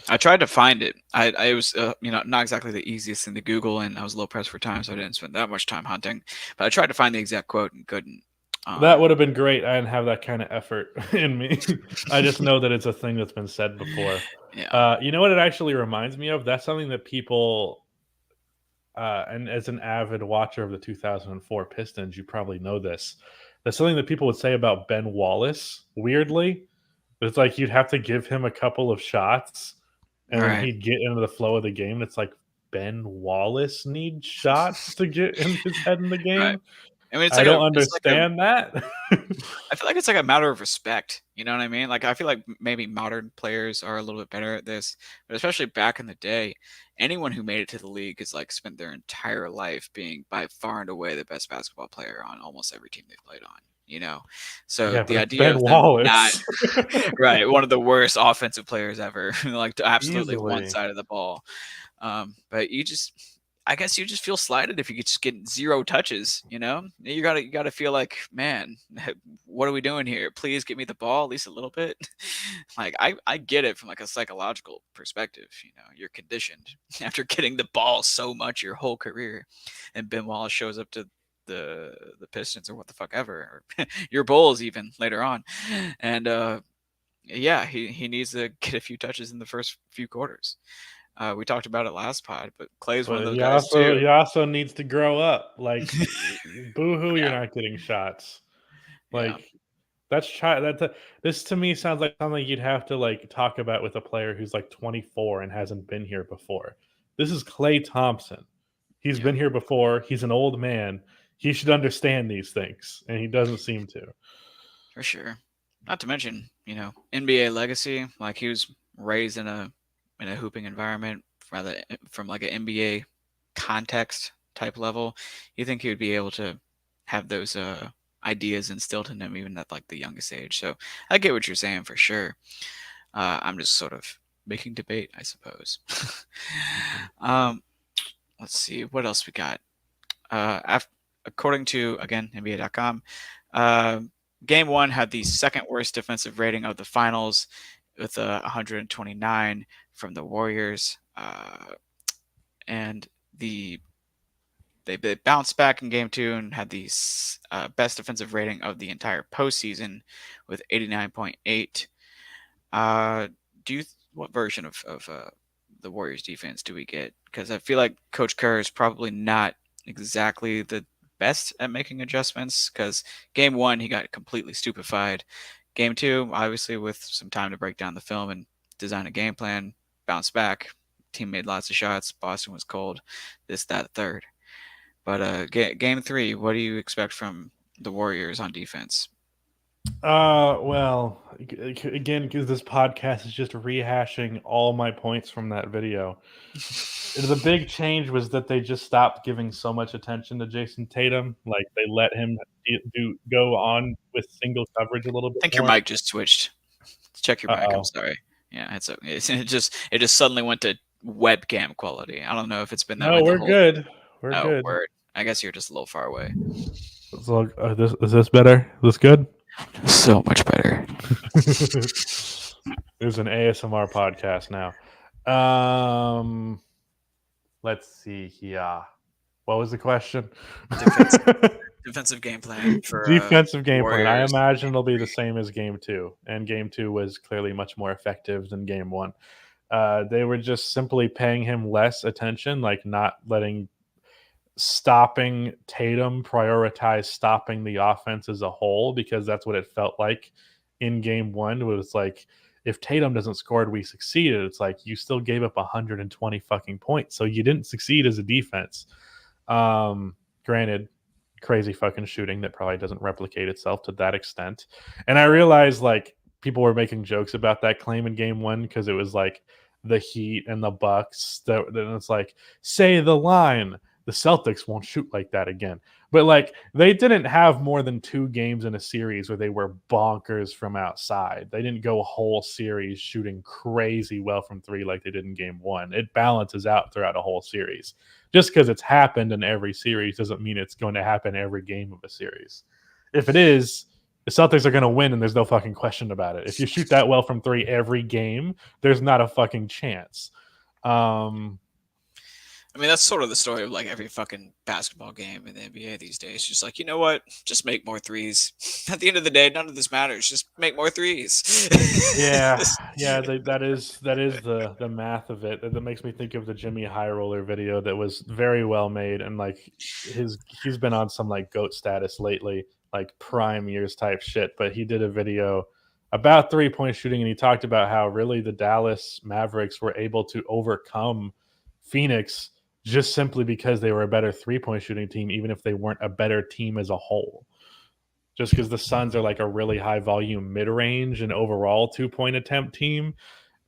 [SPEAKER 4] I tried to find it. I was, not exactly the easiest thing to Google, and I was a little pressed for time, so I didn't spend that much time hunting. But I tried to find the exact quote and couldn't.
[SPEAKER 3] That would have been great. I didn't have that kind of effort in me. I just know that it's a thing that's been said before.
[SPEAKER 4] Yeah.
[SPEAKER 3] You know what it actually reminds me of? That's something that people, and as an avid watcher of the 2004 Pistons, you probably know this. That's something that people would say about Ben Wallace, weirdly. It's like you'd have to give him a couple of shots, and then
[SPEAKER 4] Right.
[SPEAKER 3] he'd get into the flow of the game. It's like, Ben Wallace needs shots to get in his head in the game.
[SPEAKER 4] Right. I mean,
[SPEAKER 3] I don't understand that.
[SPEAKER 4] I feel like it's like a matter of respect. You know what I mean? Like, I feel like maybe modern players are a little bit better at this, but especially back in the day, anyone who made it to the league has like spent their entire life being by far and away the best basketball player on almost every team they've played on. You know, so
[SPEAKER 3] Yeah,
[SPEAKER 4] the
[SPEAKER 3] but it's
[SPEAKER 4] idea
[SPEAKER 3] Ben
[SPEAKER 4] of them not
[SPEAKER 3] Wallace.
[SPEAKER 4] right, one of the worst offensive players ever, like to absolutely one
[SPEAKER 3] Easily.
[SPEAKER 4] side of the ball. But I guess you just feel slighted if you could just get 0 touches. You know, you gotta feel like, man, what are we doing here? Please give me the ball at least a little bit. Like I get it from like a psychological perspective. You know, you're conditioned after getting the ball so much your whole career, and Ben Wallace shows up to the Pistons or what the fuck ever, or your Bulls even later on, and yeah, he needs to get a few touches in the first few quarters. We talked about it last pod, but Clay's one of
[SPEAKER 3] But
[SPEAKER 4] those guys too.
[SPEAKER 3] he also needs to grow up. Like, boo-hoo, you're
[SPEAKER 4] Yeah.
[SPEAKER 3] not getting shots.
[SPEAKER 4] Yeah.
[SPEAKER 3] Like, this to me sounds like something you'd have to like talk about with a player who's like 24 and hasn't been here before. This is Klay Thompson. He's
[SPEAKER 4] Yeah.
[SPEAKER 3] been here before. He's an old man. He should understand these things, and he doesn't seem to.
[SPEAKER 4] For sure. Not to mention, NBA legacy. Like he was raised in a hooping environment, rather from like an NBA context type level. You think he would be able to have those ideas instilled in him even at like the youngest age. So I get what you're saying for sure. I'm just sort of making debate, I suppose. Let's see what else we got. According to again NBA.com, Game 1 had the second worst defensive rating of the finals, with 129 from the Warriors, and they bounced back in Game 2 and had the best defensive rating of the entire postseason with 89.8. What version of the Warriors defense do we get? Because I feel like Coach Kerr is probably not exactly the best at making adjustments, because Game 1 he got completely stupefied. Game 2, obviously with some time to break down the film and design a game plan, bounced back. Team made lots of shots. Boston was cold. This, that, third. But Game 3, what do you expect from the Warriors on defense?
[SPEAKER 3] Well, again, because this podcast is just rehashing all my points from that video. The big change was that they just stopped giving so much attention to Jason Tatum. Like they let him go on with single coverage a little bit.
[SPEAKER 4] I think
[SPEAKER 3] more.
[SPEAKER 4] your mic just switched. Check your mic. I'm sorry. Yeah, it just suddenly went to webcam quality. I don't know if it's been that way.
[SPEAKER 3] No, we're good. We're good.
[SPEAKER 4] Word. I guess you're just a little far away.
[SPEAKER 3] So, is this better? Is this good?
[SPEAKER 4] So much better.
[SPEAKER 3] There's an ASMR podcast now. Let's see here. What was the question?
[SPEAKER 4] Defensive game plan for
[SPEAKER 3] Defensive game plan. I
[SPEAKER 4] Warriors.
[SPEAKER 3] imagine it'll be the same as game 2, and game 2 was clearly much more effective than game 1. They were just simply paying him less attention, like not stopping Tatum, prioritize stopping the offense as a whole, because that's what it felt like in game 1. It was like, if Tatum doesn't score, we succeeded. It's like, you still gave up 120 fucking points, so you didn't succeed as a defense. Granted, crazy fucking shooting that probably doesn't replicate itself to that extent. And I realized, like, people were making jokes about that claim in game 1 because it was like the Heat and the Bucks. Then it's like, say the line. The Celtics won't shoot like that again. But like, they didn't have more than 2 games in a series where they were bonkers from outside. They didn't go a whole series shooting crazy well from 3 like they did in game 1. It balances out throughout a whole series. Just because it's happened in every series doesn't mean it's going to happen every game of a series. If it is, the Celtics are going to win, and there's no fucking question about it. If you shoot that well from 3 every game, there's not a fucking chance.
[SPEAKER 4] I mean, that's sort of the story of like every fucking basketball game in the NBA these days. Just like, you know what? Just make more threes. At the end of the day, none of this matters. Just make more threes.
[SPEAKER 3] Yeah, that is the math of it. That makes me think of the Jimmy High Roller video that was very well made, and like he's been on some like GOAT status lately, like prime years type shit. But he did a video about 3-point shooting, and he talked about how really the Dallas Mavericks were able to overcome Phoenix just simply because they were a better 3-point shooting team, even if they weren't a better team as a whole. Just because the Suns are like a really high volume mid-range and overall 2-point attempt team,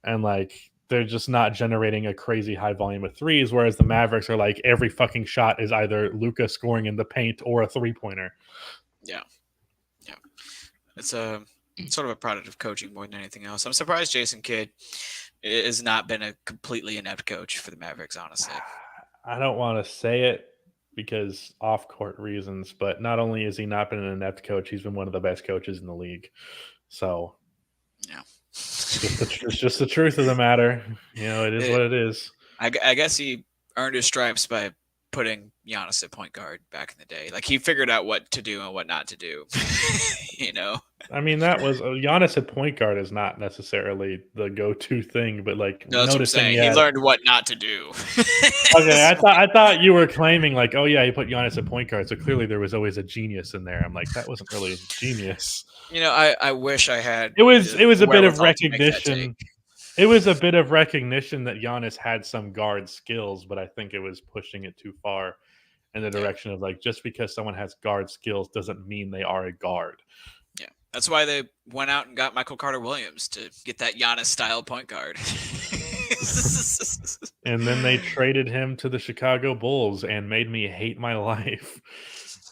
[SPEAKER 3] and like they're just not generating a crazy high volume of threes, whereas the Mavericks are like every fucking shot is either Luka scoring in the paint or a 3-pointer.
[SPEAKER 4] Yeah. It's a sort of a product of coaching more than anything else. I'm surprised Jason Kidd has not been a completely inept coach for the Mavericks, honestly.
[SPEAKER 3] I don't want to say it because off-court reasons, but not only has he not been an inept coach, he's been one of the best coaches in the league. So,
[SPEAKER 4] yeah,
[SPEAKER 3] it's just the truth of the matter. You know, it is what it is.
[SPEAKER 4] I guess he earned his stripes by putting Giannis at point guard back in the day. Like, he figured out what to do and what not to do. You know?
[SPEAKER 3] I mean, that was Giannis at point guard is not necessarily the go-to thing, but like
[SPEAKER 4] No, that's
[SPEAKER 3] noticing
[SPEAKER 4] what I'm saying. He learned what not to do.
[SPEAKER 3] Okay, I thought you were claiming like, oh yeah, he put Giannis at point guard, so clearly there was always a genius in there. I'm like, that wasn't really genius.
[SPEAKER 4] You know, I wish I had.
[SPEAKER 3] It was a bit of recognition. It was a bit of recognition that Giannis had some guard skills, but I think it was pushing it too far in the direction of like, just because someone has guard skills doesn't mean they are a guard.
[SPEAKER 4] Yeah, that's why they went out and got Michael Carter Williams to get that Giannis style point guard.
[SPEAKER 3] And then they traded him to the Chicago Bulls and made me hate my life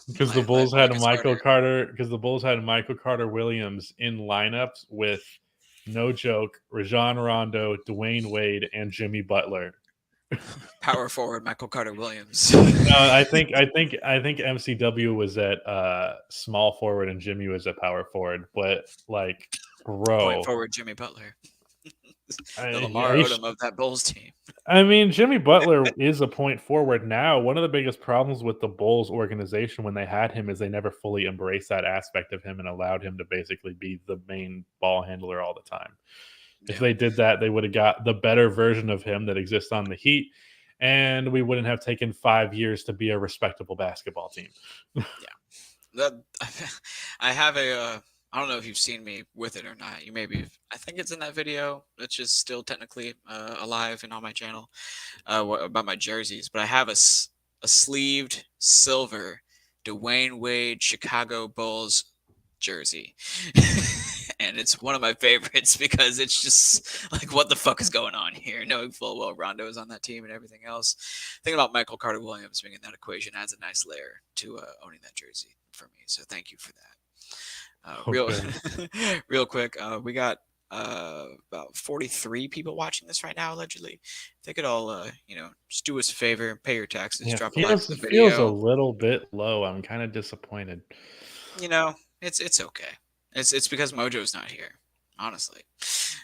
[SPEAKER 3] because the Bulls had Michael Carter Williams in lineups with, no joke, Rajon Rondo, Dwayne Wade, and Jimmy Butler.
[SPEAKER 4] Power forward Michael Carter Williams.
[SPEAKER 3] No, I think MCW was at small forward and Jimmy was at power forward, but like, bro,
[SPEAKER 4] point forward Jimmy Butler. The Lamar Odom of that Bulls team.
[SPEAKER 3] I mean, Jimmy Butler is a point forward now. One of the biggest problems with the Bulls organization when they had him is they never fully embraced that aspect of him and allowed him to basically be the main ball handler all the time. If they did that, they would have got the better version of him that exists on the Heat, and we wouldn't have taken 5 years to be a respectable basketball team.
[SPEAKER 4] I have a. I don't know if you've seen me with it or not. You maybe. I think it's in that video, which is still technically alive and on my channel, about my jerseys. But I have a sleeved silver Dwayne Wade Chicago Bulls jersey. And it's one of my favorites because it's just like, what the fuck is going on here? Knowing full well Rondo is on that team and everything else. Thinking about Michael Carter Williams being in that equation adds a nice layer to owning that jersey for me. So thank you for that. Real quick, we got about 43 people watching this right now, allegedly. If they could all, just do us a favor, pay your taxes, drop a like on the video.
[SPEAKER 3] Feels a little bit low. I'm kind of disappointed.
[SPEAKER 4] You know, it's okay. It's because Mojo's not here. Honestly,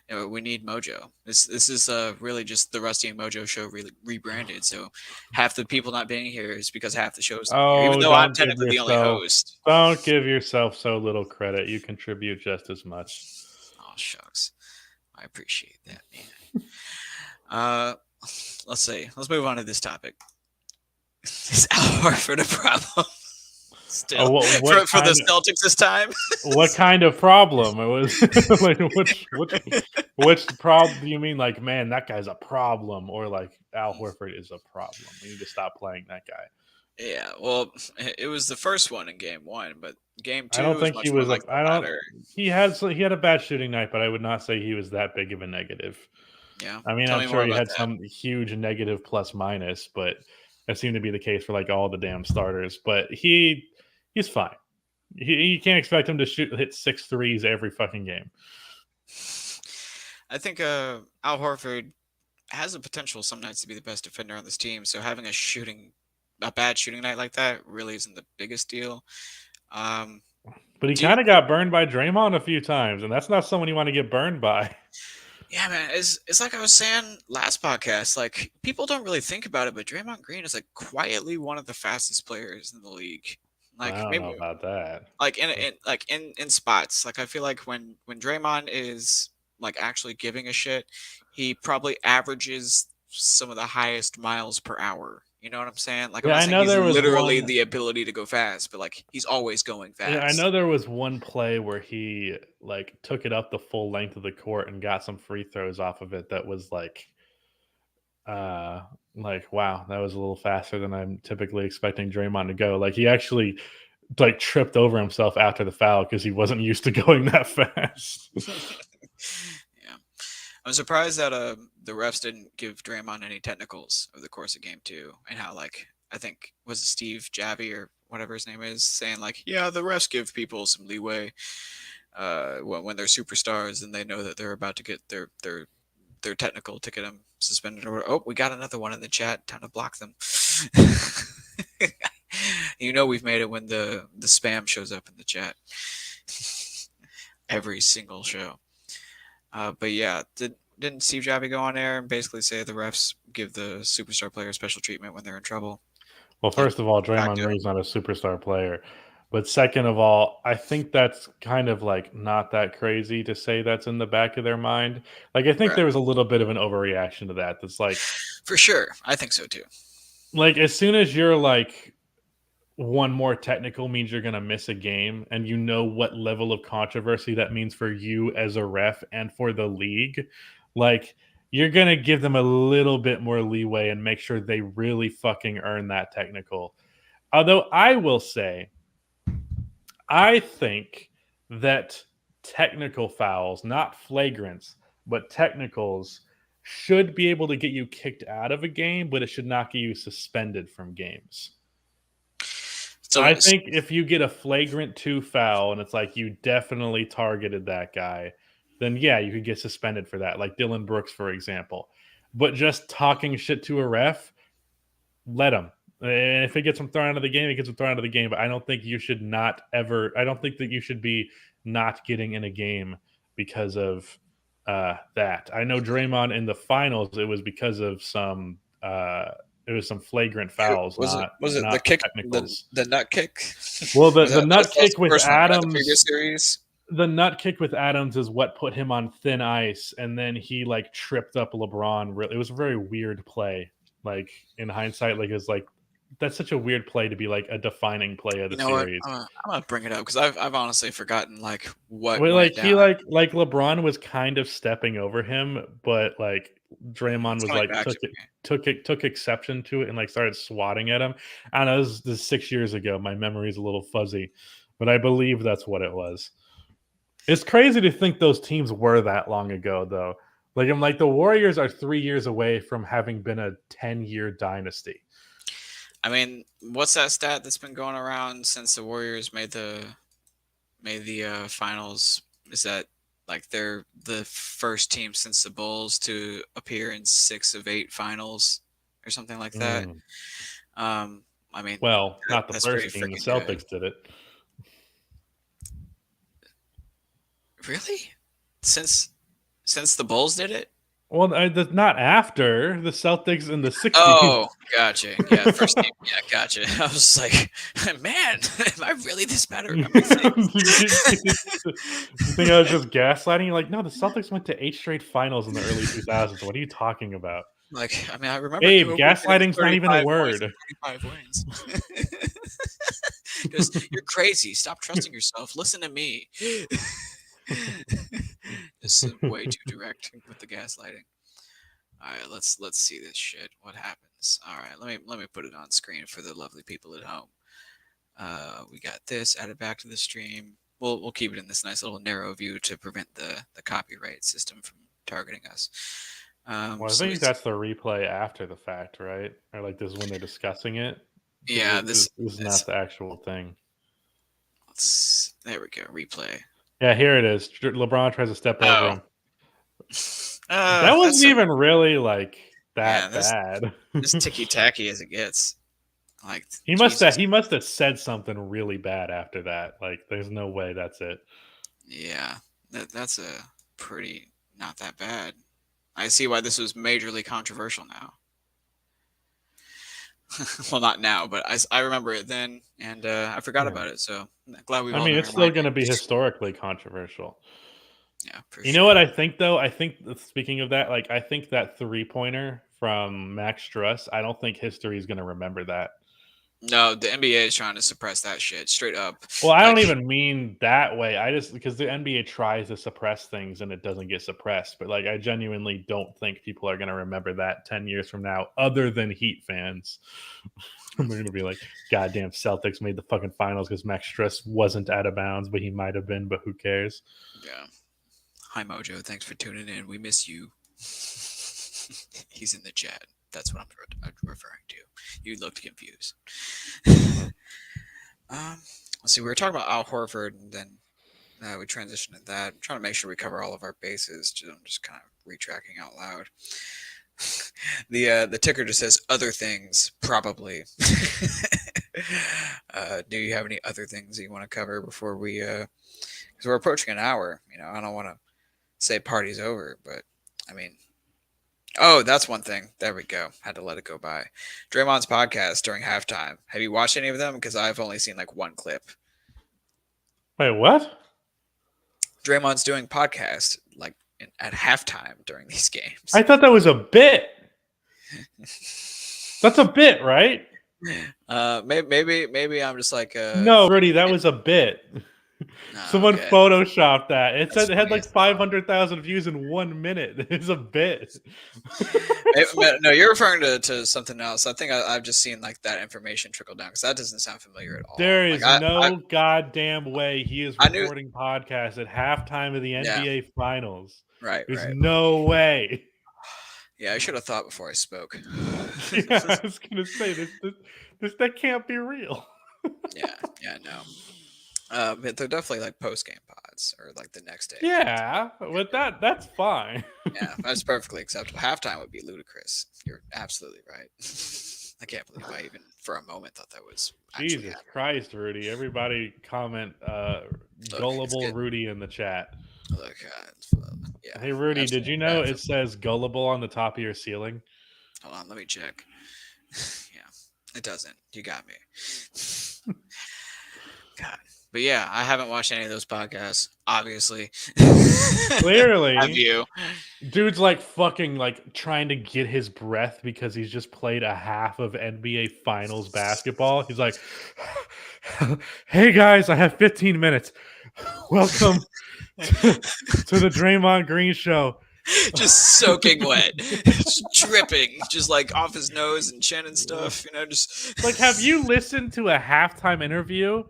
[SPEAKER 4] we need Mojo. This is really just the Rusty and Mojo show rebranded. So half the people not being here is because half the show's not here. Even
[SPEAKER 3] Oh,
[SPEAKER 4] though I'm technically the only host.
[SPEAKER 3] don't give yourself so little credit. You contribute just as much.
[SPEAKER 4] Oh shucks, I appreciate that, man. Let's see. Let's move on to this topic. Is Al Horford a problem? Still, for the Celtics this time.
[SPEAKER 3] What kind of problem? It was like which problem do you mean? Like, man, that guy's a problem, or like Al Horford is a problem? We need to stop playing that guy.
[SPEAKER 4] Yeah, well, it was the first one in game 1, but game 2
[SPEAKER 3] I don't think he was. He had a bad shooting night, but I would not say he was that big of a negative.
[SPEAKER 4] Yeah,
[SPEAKER 3] I mean, I'm sure he had some huge negative plus minus, but that seemed to be the case for like all the damn starters. But he's fine. You can't expect him to hit 6 threes every fucking game.
[SPEAKER 4] I think Al Horford has the potential some nights to be the best defender on this team. So having a bad shooting night like that really isn't the biggest deal.
[SPEAKER 3] But he kind of got burned by Draymond a few times, and that's not someone you want to get burned by.
[SPEAKER 4] Yeah, man, it's like I was saying last podcast. Like, people don't really think about it, but Draymond Green is like quietly one of the fastest players in the league. Like,
[SPEAKER 3] I don't know about that.
[SPEAKER 4] Like in spots. Like, I feel like when Draymond is like actually giving a shit, he probably averages some of the highest miles per hour. You know what I'm saying? Like, I'm not saying he's literally the ability to go fast, but like he's always going fast.
[SPEAKER 3] Yeah, I know there was one play where he like took it up the full length of the court and got some free throws off of it. That was like wow, that was a little faster than I'm typically expecting Draymond to go. Like he actually like tripped over himself after the foul because he wasn't used to going that fast.
[SPEAKER 4] Yeah. I'm surprised that the refs didn't give Draymond any technicals over the course of game 2, and how like I think was it Steve Javi or whatever his name is saying like, yeah, the refs give people some leeway when they're superstars and they know that they're about to get their technical to get them suspended. Or oh, we got another one in the chat. Time to block them. You know we've made it when the spam shows up in the chat every single show. But yeah, didn't Steve Javi go on air and basically say the refs give the superstar player special treatment when they're in trouble?
[SPEAKER 3] Well, first of all, Draymond Green's not a superstar player. But second of all, I think that's kind of like not that crazy to say that's in the back of their mind. Like, I think there was a little bit of an overreaction to that. That's like,
[SPEAKER 4] for sure. I think so too.
[SPEAKER 3] Like, as soon as you're like, one more technical means you're going to miss a game, and you know what level of controversy that means for you as a ref and for the league, like you're going to give them a little bit more leeway and make sure they really fucking earn that technical. Although I will say, I think that technical fouls, not flagrants, but technicals, should be able to get you kicked out of a game, but it should not get you suspended from games. So I think if you get a flagrant 2 foul and it's like you definitely targeted that guy, then yeah, you could get suspended for that, like Dylan Brooks, for example. But just talking shit to a ref, let him. And if it gets him thrown out of the game, it gets him thrown out of the game. But I don't think you should not ever – I don't think that you should be not getting in a game because of that. I know Draymond in the finals, it was because of some it was some flagrant fouls. Was it
[SPEAKER 4] the kick? The nut kick?
[SPEAKER 3] Well, the nut kick with Adams.
[SPEAKER 4] The previous series.
[SPEAKER 3] The nut kick with Adams is what put him on thin ice, and then he like tripped up LeBron. It was a very weird play. Like in hindsight, like it's like that's such a weird play to be like a defining play of the series.
[SPEAKER 4] I'm gonna bring it up because I've honestly forgotten like what.
[SPEAKER 3] Well, like he like LeBron was kind of stepping over him, but like Draymond was like took exception to it and like started swatting at him. I don't know, this is 6 years ago. My memory is a little fuzzy, but I believe that's what it was. It's crazy to think those teams were that long ago, though. Like I'm like the Warriors are 3 years away from having been a 10-year dynasty.
[SPEAKER 4] I mean, what's that stat that's been going around since the Warriors made the finals? Is that like they're the first team since the Bulls to appear in 6 of 8 finals or something like that? I mean,
[SPEAKER 3] well, not the first team. The Celtics did it.
[SPEAKER 4] Really? Since the Bulls did it?
[SPEAKER 3] Well, not after the Celtics in the 60s.
[SPEAKER 4] Oh, gotcha. Yeah, first team. Yeah, gotcha. I was like, man, am I really this bad at remembering things?
[SPEAKER 3] You think I was just gaslighting? You're like, no, the Celtics went to 8 straight finals in the early 2000s. What are you talking about?
[SPEAKER 4] Like, I mean, I remember
[SPEAKER 3] Gabe,
[SPEAKER 4] Kobe getting
[SPEAKER 3] gaslighting's not even a
[SPEAKER 4] 35 points
[SPEAKER 3] word.
[SPEAKER 4] and 25 wins. Because you're crazy. Stop trusting yourself. Listen to me. This is way too direct with the gaslighting. All right, let's see this shit. What happens? All right, let me put it on screen for the lovely people at home. We got this. Add it back to the stream. We'll keep it in this nice little narrow view to prevent the copyright system from targeting us.
[SPEAKER 3] Well, I think that's the replay after the fact, right? Or like this is when they're discussing it.
[SPEAKER 4] Yeah,
[SPEAKER 3] this is not the actual thing.
[SPEAKER 4] There we go. Replay.
[SPEAKER 3] Yeah, here it is. LeBron tries to step over him. That
[SPEAKER 4] That's
[SPEAKER 3] wasn't even really like that bad.
[SPEAKER 4] As ticky tacky as it gets. Like
[SPEAKER 3] he must have said something really bad after that. Like, there's no way that's it.
[SPEAKER 4] Yeah, that's a pretty not that bad. I see why this was majorly controversial now. Well, not now, but I remember it then, and I forgot about it. So glad we.
[SPEAKER 3] I mean, it's still going to be historically controversial.
[SPEAKER 4] Yeah,
[SPEAKER 3] you know what I think though? I think speaking of that, like I think that 3-pointer from Max Struss, I don't think history is going to remember that.
[SPEAKER 4] No, the NBA is trying to suppress that shit straight up.
[SPEAKER 3] Well, I don't even mean that way. I just because the NBA tries to suppress things and it doesn't get suppressed. But like, I genuinely don't think people are going to remember that 10 years from now, other than Heat fans. They're going to be like, "Goddamn, Celtics made the fucking finals because Max Struss wasn't out of bounds, but he might have been. But who cares?"
[SPEAKER 4] Yeah. Hi Mojo, thanks for tuning in. We miss you. He's in the chat. That's what I'm referring to. You looked confused. Let's see. We were talking about Al Horford, and then we transitioned to that. I'm trying to make sure we cover all of our bases. I'm just kind of retracking out loud. The ticker just says other things, probably. Do you have any other things that you want to cover before we? Because we're approaching an hour. You know, I don't want to say party's over, but I mean. Oh, that's one thing. There we go. Had to let it go by. Draymond's podcast during halftime. Have you watched any of them? Because I've only seen like one clip.
[SPEAKER 3] Wait, what?
[SPEAKER 4] Draymond's doing podcast like at halftime during these games.
[SPEAKER 3] I thought that was a bit. That's a bit, right?
[SPEAKER 4] Maybe I'm just like
[SPEAKER 3] no, Rudy, that was a bit. Someone photoshopped that. It said it had like 500,000 views in 1 minute. It's a bit.
[SPEAKER 4] No, you're referring to something else. I think I've just seen like that information trickle down because that doesn't sound familiar at all.
[SPEAKER 3] There is no goddamn way he is recording podcasts at halftime of the NBA Finals.
[SPEAKER 4] Right.
[SPEAKER 3] There's no way.
[SPEAKER 4] Yeah, I should have thought before I spoke.
[SPEAKER 3] Yeah, I was gonna say this that can't be real.
[SPEAKER 4] Yeah, no. But they're definitely like post game pods or like the next day.
[SPEAKER 3] Yeah, with that's fine.
[SPEAKER 4] Yeah, that's perfectly acceptable. Halftime would be ludicrous. You're absolutely right. I can't believe I even for a moment thought that was
[SPEAKER 3] Jesus Christ, Rudy. Everybody comment gullible Rudy in the chat.
[SPEAKER 4] Look, yeah.
[SPEAKER 3] Hey Rudy, did you know it says gullible on the top of your ceiling?
[SPEAKER 4] Hold on, let me check. Yeah, it doesn't. You got me. God. But yeah, I haven't watched any of those podcasts, obviously.
[SPEAKER 3] Clearly.
[SPEAKER 4] Have you?
[SPEAKER 3] Dude's like fucking like trying to get his breath because he's just played a half of NBA Finals basketball. He's like, "Hey guys, I have 15 minutes. Welcome to the Draymond Green show."
[SPEAKER 4] Just soaking wet, just dripping, just like off his nose and chin and stuff. You know, just
[SPEAKER 3] like, have you listened to a halftime interview?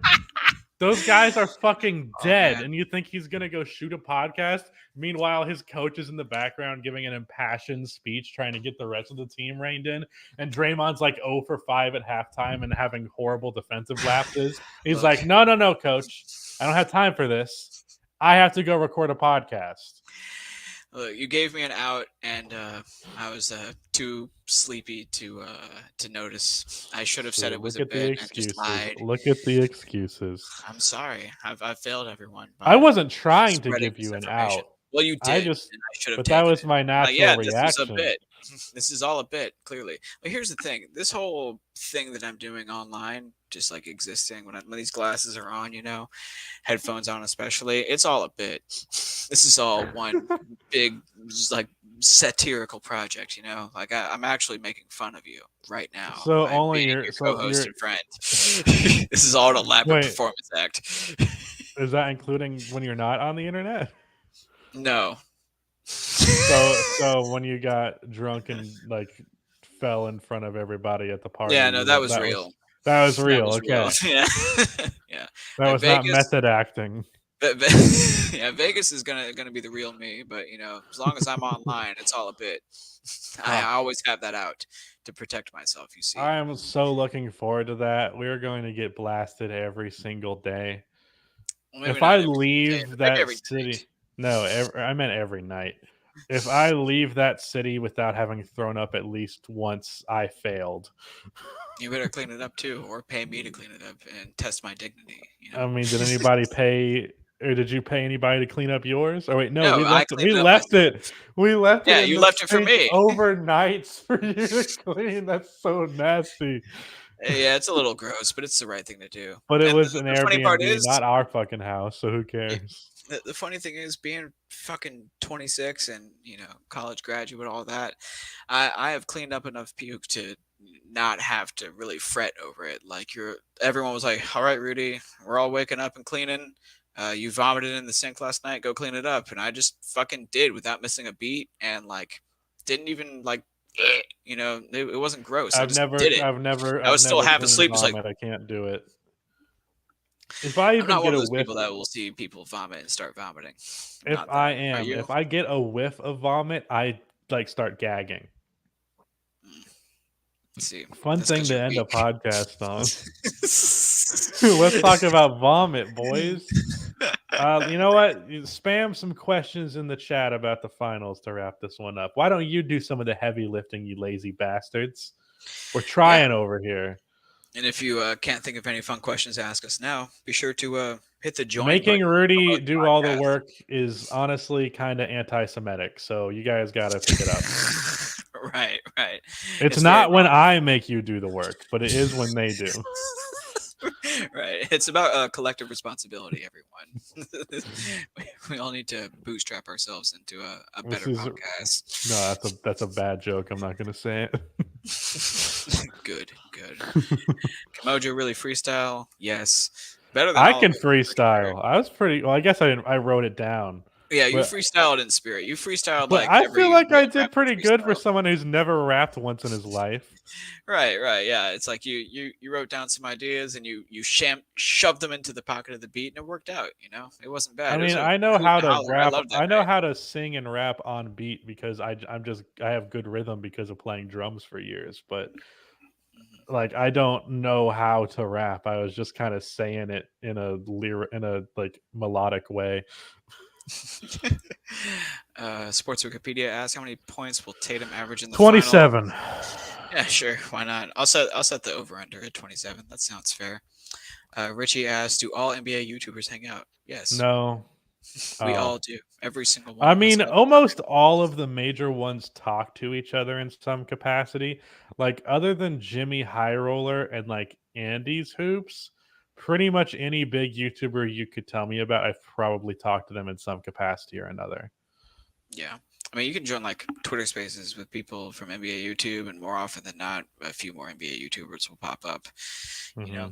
[SPEAKER 3] Those guys are fucking dead, and you think he's gonna go shoot a podcast? Meanwhile, his coach is in the background giving an impassioned speech, trying to get the rest of the team reined in. And Draymond's like 0 for 5 at halftime and having horrible defensive lapses. He's like, "No, coach, I don't have time for this. I have to go record a podcast."
[SPEAKER 4] Look, you gave me an out, and I was too sleepy to notice. I should have
[SPEAKER 3] See,
[SPEAKER 4] said it was
[SPEAKER 3] look
[SPEAKER 4] a
[SPEAKER 3] at the
[SPEAKER 4] bit and just
[SPEAKER 3] excuses.
[SPEAKER 4] lied.
[SPEAKER 3] Look at the excuses.
[SPEAKER 4] I'm sorry. I've failed everyone
[SPEAKER 3] I
[SPEAKER 4] by
[SPEAKER 3] wasn't trying to
[SPEAKER 4] spreading
[SPEAKER 3] give you an
[SPEAKER 4] misinformation.
[SPEAKER 3] out.
[SPEAKER 4] Well, you
[SPEAKER 3] I
[SPEAKER 4] did,
[SPEAKER 3] just,
[SPEAKER 4] and I should have
[SPEAKER 3] but that
[SPEAKER 4] taken
[SPEAKER 3] was
[SPEAKER 4] it.
[SPEAKER 3] my
[SPEAKER 4] Like,
[SPEAKER 3] natural
[SPEAKER 4] yeah, this was a
[SPEAKER 3] reaction.
[SPEAKER 4] bit. This is all a bit, clearly. But here's the thing: this whole thing that I'm doing online, just like existing when these glasses are on, headphones on especially, it's all a bit. This is all one big like satirical project, like I'm actually making fun of you right now
[SPEAKER 3] So
[SPEAKER 4] by
[SPEAKER 3] only
[SPEAKER 4] being
[SPEAKER 3] you're,
[SPEAKER 4] your
[SPEAKER 3] so
[SPEAKER 4] co-host
[SPEAKER 3] you're,
[SPEAKER 4] and friend. This is all an elaborate
[SPEAKER 3] wait,
[SPEAKER 4] performance act.
[SPEAKER 3] is that including when you're not on the internet?
[SPEAKER 4] No.
[SPEAKER 3] So when you got drunk and like fell in front of everybody at the party,
[SPEAKER 4] Yeah, no, that was real.
[SPEAKER 3] that was
[SPEAKER 4] That
[SPEAKER 3] real.
[SPEAKER 4] was real.
[SPEAKER 3] Okay,
[SPEAKER 4] Yeah. Yeah.
[SPEAKER 3] that was not
[SPEAKER 4] Vegas.
[SPEAKER 3] method acting.
[SPEAKER 4] Yeah, Vegas is gonna be the real me, but as long as I'm online, it's all a bit. I
[SPEAKER 3] Ah,
[SPEAKER 4] always have that out to protect myself. You see.
[SPEAKER 3] I am so looking forward to that. We're going to get blasted every single day.
[SPEAKER 4] Well, maybe
[SPEAKER 3] If
[SPEAKER 4] not
[SPEAKER 3] I
[SPEAKER 4] every day,
[SPEAKER 3] leave
[SPEAKER 4] but maybe
[SPEAKER 3] that
[SPEAKER 4] every
[SPEAKER 3] city,
[SPEAKER 4] night.
[SPEAKER 3] no, I meant every night. If I leave that city without having thrown up at least once, I failed.
[SPEAKER 4] You better clean it up too, or pay me to clean it up and test my dignity.
[SPEAKER 3] I mean, did anybody pay, or did you pay anybody to clean up yours? Oh wait, no,
[SPEAKER 4] No,
[SPEAKER 3] we
[SPEAKER 4] I
[SPEAKER 3] left it.
[SPEAKER 4] cleaned
[SPEAKER 3] We
[SPEAKER 4] it up
[SPEAKER 3] left
[SPEAKER 4] myself.
[SPEAKER 3] it. We left it
[SPEAKER 4] Yeah,
[SPEAKER 3] in
[SPEAKER 4] you
[SPEAKER 3] the
[SPEAKER 4] left it for
[SPEAKER 3] sink
[SPEAKER 4] me.
[SPEAKER 3] overnight for you to clean. That's so nasty.
[SPEAKER 4] Yeah, it's a little gross, but it's the right thing to do.
[SPEAKER 3] But it
[SPEAKER 4] And
[SPEAKER 3] was an
[SPEAKER 4] the funny part
[SPEAKER 3] Airbnb,
[SPEAKER 4] is,
[SPEAKER 3] not our fucking house. So who
[SPEAKER 4] y-
[SPEAKER 3] cares?
[SPEAKER 4] the funny thing is, being fucking 26 and college graduate, all that, I have cleaned up enough puke to not have to really fret over it. Like everyone was like, "All right, Rudy, we're all waking up and cleaning. You vomited in the sink last night. Go clean it up." And I just fucking did without missing a beat, and like didn't even like, it wasn't gross. I
[SPEAKER 3] I've
[SPEAKER 4] just
[SPEAKER 3] never,
[SPEAKER 4] did it.
[SPEAKER 3] I've never,
[SPEAKER 4] I
[SPEAKER 3] I've
[SPEAKER 4] was still
[SPEAKER 3] never
[SPEAKER 4] half
[SPEAKER 3] cleaned
[SPEAKER 4] asleep. It's like
[SPEAKER 3] vomit. I can't do it. If I
[SPEAKER 4] I'm
[SPEAKER 3] even
[SPEAKER 4] not one
[SPEAKER 3] get
[SPEAKER 4] of
[SPEAKER 3] a
[SPEAKER 4] those
[SPEAKER 3] whiff,
[SPEAKER 4] people that will see people vomit and start vomiting. I'm
[SPEAKER 3] if
[SPEAKER 4] not
[SPEAKER 3] I
[SPEAKER 4] that. Are
[SPEAKER 3] am,
[SPEAKER 4] you?
[SPEAKER 3] if I get a whiff of vomit, I like start gagging.
[SPEAKER 4] Let's see,
[SPEAKER 3] Fun
[SPEAKER 4] that's
[SPEAKER 3] thing
[SPEAKER 4] because
[SPEAKER 3] to
[SPEAKER 4] you're
[SPEAKER 3] end a
[SPEAKER 4] weak.
[SPEAKER 3] podcast on. Let's talk about vomit, boys. You know what? Spam some questions in the chat about the finals to wrap this one up. Why don't you do some of the heavy lifting, you lazy bastards? We're
[SPEAKER 4] Yeah,
[SPEAKER 3] trying over here.
[SPEAKER 4] and if you can't think of any fun questions to ask us now, be sure to hit the join
[SPEAKER 3] Making
[SPEAKER 4] button.
[SPEAKER 3] Rudy
[SPEAKER 4] Promote the
[SPEAKER 3] do all the
[SPEAKER 4] podcast.
[SPEAKER 3] work is honestly kind of anti-Semitic, so you guys got to pick it up.
[SPEAKER 4] Right, right.
[SPEAKER 3] It's
[SPEAKER 4] very
[SPEAKER 3] not when
[SPEAKER 4] wrong.
[SPEAKER 3] I make you do the work, but it is when they do.
[SPEAKER 4] Right. It's about collective responsibility, everyone. we all need to bootstrap ourselves into a
[SPEAKER 3] This
[SPEAKER 4] better
[SPEAKER 3] is
[SPEAKER 4] podcast.
[SPEAKER 3] no, that's a bad joke. I'm not going to say it.
[SPEAKER 4] Good, good. Mojo really freestyle? Yes. Better than
[SPEAKER 3] I
[SPEAKER 4] all of
[SPEAKER 3] can
[SPEAKER 4] us, for sure.
[SPEAKER 3] freestyle. I was pretty well. I guess I wrote it down,
[SPEAKER 4] Yeah, you
[SPEAKER 3] but
[SPEAKER 4] freestyled in spirit. You freestyled
[SPEAKER 3] but
[SPEAKER 4] like
[SPEAKER 3] I feel
[SPEAKER 4] every
[SPEAKER 3] like I
[SPEAKER 4] real
[SPEAKER 3] did
[SPEAKER 4] rapper
[SPEAKER 3] pretty good for
[SPEAKER 4] freestyles.
[SPEAKER 3] someone who's never rapped once in his life.
[SPEAKER 4] Right, right. Yeah, it's like you wrote down some ideas and you shoved them into the pocket of the beat and it worked out. It wasn't
[SPEAKER 3] I
[SPEAKER 4] bad. It was
[SPEAKER 3] mean,
[SPEAKER 4] a
[SPEAKER 3] I know
[SPEAKER 4] hoot
[SPEAKER 3] how
[SPEAKER 4] and
[SPEAKER 3] to
[SPEAKER 4] holler. I
[SPEAKER 3] rap.
[SPEAKER 4] love that
[SPEAKER 3] I know
[SPEAKER 4] guy.
[SPEAKER 3] how to sing and rap on beat because I have good rhythm because of playing drums for years. But like, I don't know how to rap. I was just kind of saying it in a like melodic way.
[SPEAKER 4] Sports Wikipedia asks how many points will Tatum average in the final?
[SPEAKER 3] 27.
[SPEAKER 4] Yeah, sure. Why not? I'll set the over under at 27. That sounds fair. Richie asks, do all NBA YouTubers hang out? Yes,
[SPEAKER 3] No.
[SPEAKER 4] we
[SPEAKER 3] Oh.
[SPEAKER 4] all do. Every single one
[SPEAKER 3] I
[SPEAKER 4] of us.
[SPEAKER 3] mean, almost all of the major ones talk to each other in some capacity. Like, other than Jimmy High Roller and like Andy's Hoops, pretty much any big YouTuber you could tell me about, I've probably talked to them in some capacity or another.
[SPEAKER 4] Yeah. I mean, you can join like Twitter spaces with people from NBA YouTube, and more often than not, a few more NBA YouTubers will pop up. You know,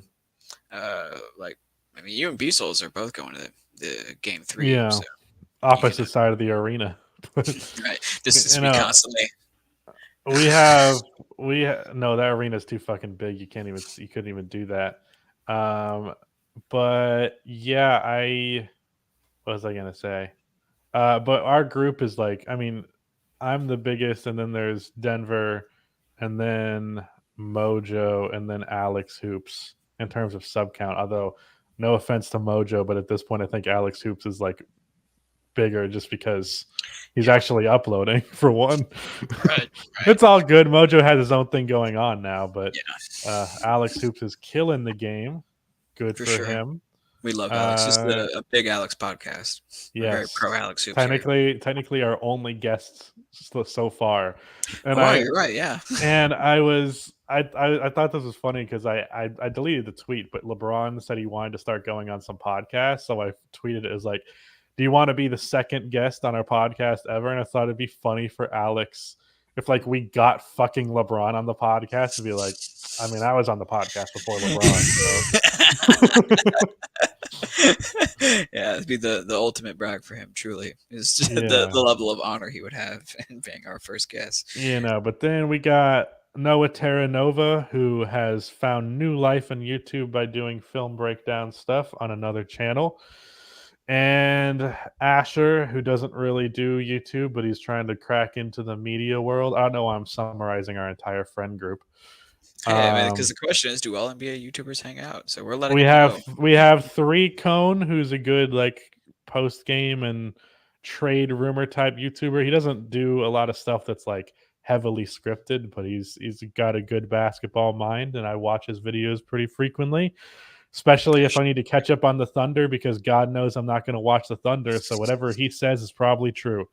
[SPEAKER 3] Mhm.
[SPEAKER 4] like, I mean, you and Beasles are both going to the game 3,
[SPEAKER 3] Yeah,
[SPEAKER 4] so you can,
[SPEAKER 3] opposite side of the arena.
[SPEAKER 4] right, distance
[SPEAKER 3] you
[SPEAKER 4] me
[SPEAKER 3] know,
[SPEAKER 4] constantly.
[SPEAKER 3] we have no, that arena's too fucking big. You couldn't even do that. But yeah, I what was I gonna say? But our group is like, I mean, I'm the biggest, and then there's Denver, and then Mojo, and then Alex Hoops in terms of sub count. Although, no offense to Mojo, but at this point, I think Alex Hoops is like bigger just because he's actually uploading for one.
[SPEAKER 4] Right.
[SPEAKER 3] It's all good. Mojo has his own thing going on now, but
[SPEAKER 4] Yeah,
[SPEAKER 3] Alex Hoops is killing the game. Good
[SPEAKER 4] for
[SPEAKER 3] for
[SPEAKER 4] sure.
[SPEAKER 3] him.
[SPEAKER 4] We love Alex. This is a big Alex podcast. We're very
[SPEAKER 3] Yes,
[SPEAKER 4] pro Alex Hoops here.
[SPEAKER 3] technically our only guests so far, and
[SPEAKER 4] Oh, you're right. Yeah.
[SPEAKER 3] I thought this was funny because I deleted the tweet, but LeBron said he wanted to start going on some podcasts, so I tweeted it as like, "Do you want to be the second guest on our podcast ever?" And I thought it'd be funny for Alex if like we got fucking LeBron on the podcast to be like, I mean, I was on the podcast before LeBron, so
[SPEAKER 4] Yeah, it'd be the ultimate brag for him. Truly, is the
[SPEAKER 3] yeah.
[SPEAKER 4] level of honor he would have in being our first guest.
[SPEAKER 3] But then we got Noah Terranova, who has found new life on YouTube by doing film breakdown stuff on another channel. And Asher, who doesn't really do YouTube, but he's trying to crack into the media world. I don't know why I'm summarizing our entire friend group.
[SPEAKER 4] Hey, because the question is, do all NBA YouTubers hang out? So we're letting
[SPEAKER 3] we
[SPEAKER 4] them
[SPEAKER 3] have
[SPEAKER 4] know.
[SPEAKER 3] we have 3 Cone, who's a good like post game and trade rumor type YouTuber. He doesn't do a lot of stuff that's like heavily scripted, but he's got a good basketball mind, and I watch his videos pretty frequently, especially if I need to catch up on the Thunder because God knows I'm not going to watch the Thunder. So whatever he says is probably true.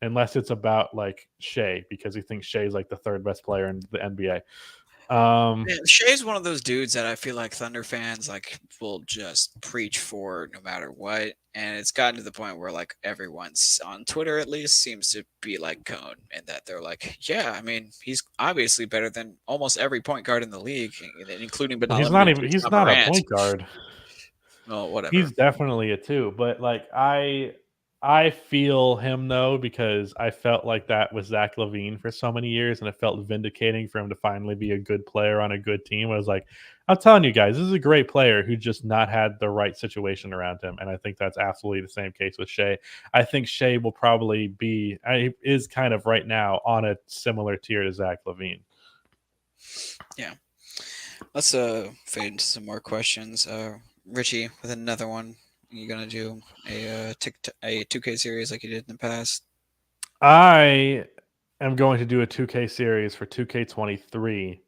[SPEAKER 3] Unless it's about like Shea, because he thinks Shea's like the 3rd best player in the NBA.
[SPEAKER 4] Man, Shea's one of those dudes that I feel like Thunder fans like will just preach for no matter what, and it's gotten to the point where like everyone's on Twitter at least seems to be like Cone, and that they're like, yeah, I mean, he's obviously better than almost every point guard in the league, including but not
[SPEAKER 3] He's
[SPEAKER 4] limited to
[SPEAKER 3] he's
[SPEAKER 4] John
[SPEAKER 3] not a
[SPEAKER 4] Morant.
[SPEAKER 3] point guard.
[SPEAKER 4] Oh, whatever.
[SPEAKER 3] He's definitely a 2, but like I feel him though because I felt like that was Zach LaVine for so many years, and it felt vindicating for him to finally be a good player on a good team. I was like, I'm telling you guys, this is a great player who just not had the right situation around him, and I think that's absolutely the same case with Shea. I think Shea will probably is kind of right now on a similar tier to Zach LaVine.
[SPEAKER 4] Yeah. Let's fade into some more questions. Richie, with another one. You gonna do a 2K series like you did in the past?
[SPEAKER 3] I am going to do a 2K series for 2K23,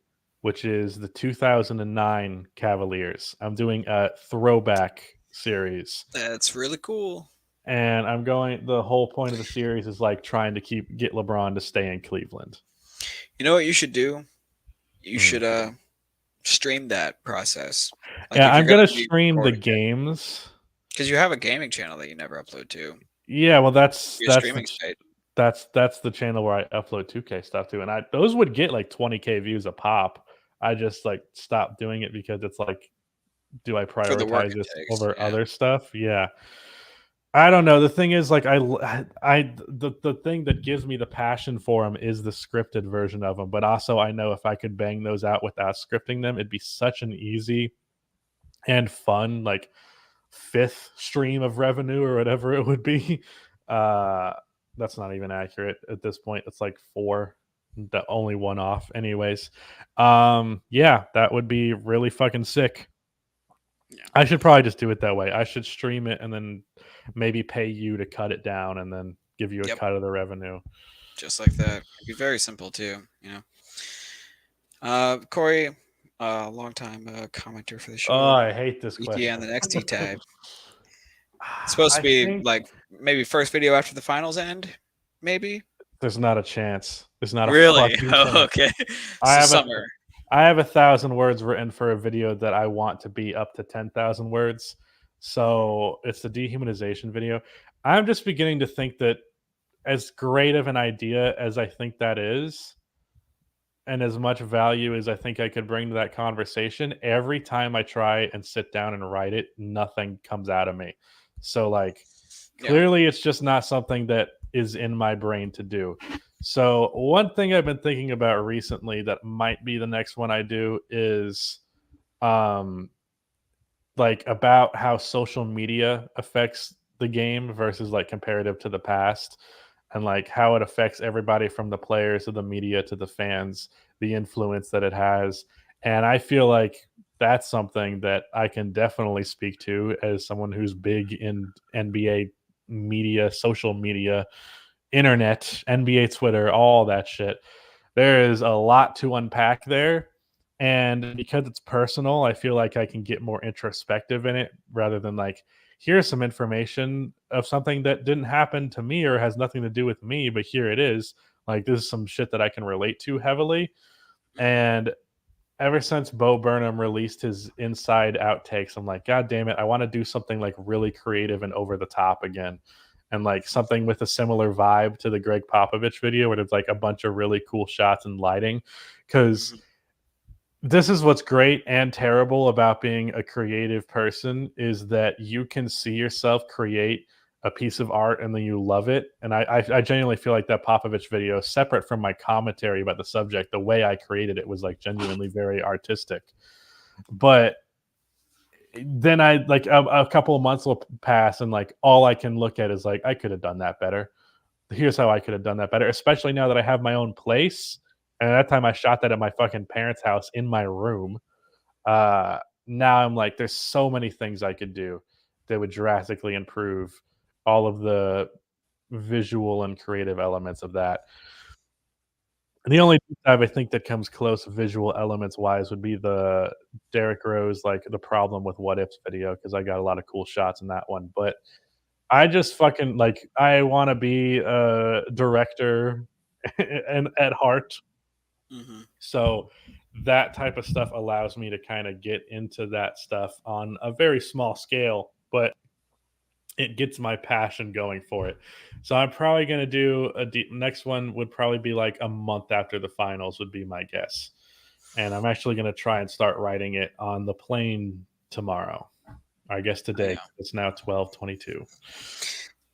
[SPEAKER 3] which is the 2009 Cavaliers. I'm doing a throwback series.
[SPEAKER 4] That's really cool.
[SPEAKER 3] And the whole point of the series is like trying to get LeBron to stay in Cleveland.
[SPEAKER 4] You know what you should do? You should stream that process.
[SPEAKER 3] Like I'm going to stream the games.
[SPEAKER 4] Because you have a gaming channel that you never upload to.
[SPEAKER 3] Yeah, well that's
[SPEAKER 4] streaming site.
[SPEAKER 3] That's the channel where I upload 2K stuff to, and those would get like 20K views a pop. I just like stopped doing it because it's like, do I prioritize this over other stuff? Yeah, I don't know. The thing is, like, the thing that gives me the passion for them is the scripted version of them, but also I know if I could bang those out without scripting them, it'd be such an easy and fun like 5th stream of revenue or whatever it would be. That's not even accurate at this point. It's like 4, the only one off anyways. Yeah, that would be really fucking sick. Yeah. I should probably just do it that way. I should stream it and then maybe pay you to cut it down and then give you a cut of the revenue.
[SPEAKER 4] Just like that. It'd be very simple too, you know. Corey, long time commenter for the show.
[SPEAKER 3] Oh, I hate this question.
[SPEAKER 4] Yeah, on the next tab. It's supposed to be like maybe first video after the finals end, maybe.
[SPEAKER 3] There's not a chance. There's not a
[SPEAKER 4] really. Oh, okay.
[SPEAKER 3] I have 1,000 words written for a video that I want to be up to 10,000 words. So it's the dehumanization video. I'm just beginning to think that as great of an idea as I think that is, and as much value as I think I could bring to that conversation, every time I try and sit down and write it, nothing comes out of me. So like clearly it's just not something that is in my brain to do. So one thing I've been thinking about recently that might be the next one I do is like about how social media affects the game versus like comparative to the past, and like how it affects everybody from the players to the media to the fans, the influence that it has. And I feel like that's something that I can definitely speak to as someone who's big in NBA media, social media, internet, NBA Twitter, all that shit. There is a lot to unpack there. And because it's personal, I feel like I can get more introspective in it rather than like, here's some information of something that didn't happen to me or has nothing to do with me, but here it is. Like, this is some shit that I can relate to heavily.
[SPEAKER 4] Mhm.
[SPEAKER 3] And ever since Bo Burnham released his inside outtakes, I'm like, God damn it, I want to do something like really creative and over the top again. And like something with a similar vibe to the Greg Popovich video where it's like a bunch of really cool shots and lighting. Cause
[SPEAKER 4] Mhm.
[SPEAKER 3] this is what's great and terrible about being a creative person is that you can see yourself create a piece of art and then you love it. And I genuinely feel like that Popovich video, separate from my commentary about the subject, the way I created it was like genuinely very artistic. But then I like a couple of months will pass and like all I can look at is like I could have done that better. Here's how I could have done that better, especially now that I have my own place. And at that time I shot that at my fucking parents' house in my room. uh, Now I'm like, there's so many things I could do that would drastically improve all of the visual and creative elements of that. The only deep dive I think that comes close visual elements wise would be the Derrick Rose, like the problem with what ifs video, because I got a lot of cool shots in that one. But I just fucking like I want to be a director and at heart.
[SPEAKER 4] Mhm.
[SPEAKER 3] So that type of stuff allows me to kind of get into that stuff on a very small scale, but it gets my passion going for it. So I'm probably going to do next one would probably be like a month after the finals would be my guess. And I'm actually going to try and start writing it on the plane tomorrow. I guess today.
[SPEAKER 4] Yeah.
[SPEAKER 3] It's now 12:22.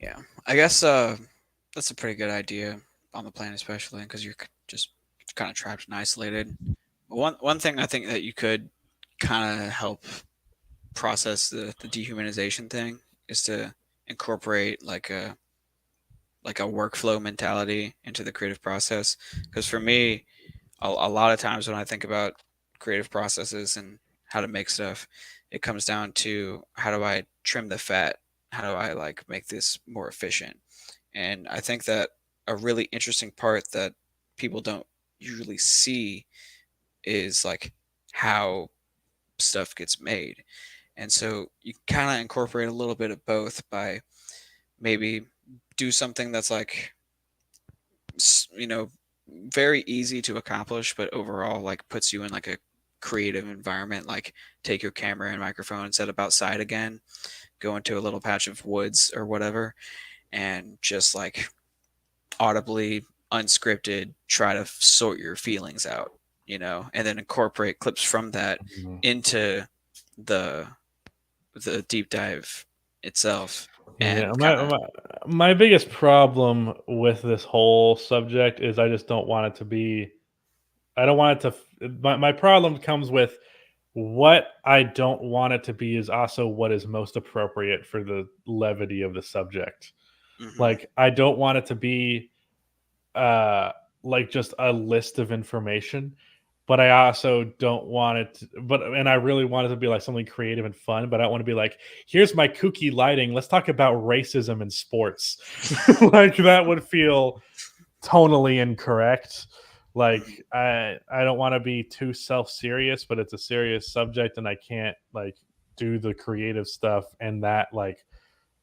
[SPEAKER 4] Yeah. I guess that's a pretty good idea on the plane, especially because you're just kind of trapped and isolated. One thing I think that you could kind of help process the dehumanization thing is to incorporate like a workflow mentality into the creative process. Because for me, a lot of times when I think about creative processes and how to make stuff, it comes down to how do I trim the fat? How do I like make this more efficient? And I think that a really interesting part that people don't usually see is like how stuff gets made. And so you kind of incorporate a little bit of both by maybe do something that's like you know very easy to accomplish but overall like puts you in like a creative environment, like take your camera and microphone and set up outside again, go into a little patch of woods or whatever, and just like audibly unscripted try to sort your feelings out, and then incorporate clips from that
[SPEAKER 3] Mhm.
[SPEAKER 4] into the the deep dive itself
[SPEAKER 3] Yeah,
[SPEAKER 4] and kind of.
[SPEAKER 3] my biggest problem with this whole subject is I just don't want it to be. I don't want it to. My problem comes with what I don't want it to be is also what is most appropriate for the levity of the subject.
[SPEAKER 4] Mhm.
[SPEAKER 3] Like I don't want it to be uh like just a list of information, but I also don't want it and I really want it to be like something creative and fun, but I don't want to be like, here's my kooky lighting, let's talk about racism in sports. Like that would feel tonally incorrect. Like
[SPEAKER 4] Mhm.
[SPEAKER 3] I don't want to be too self-serious, but it's a serious subject and I can't like do the creative stuff and that like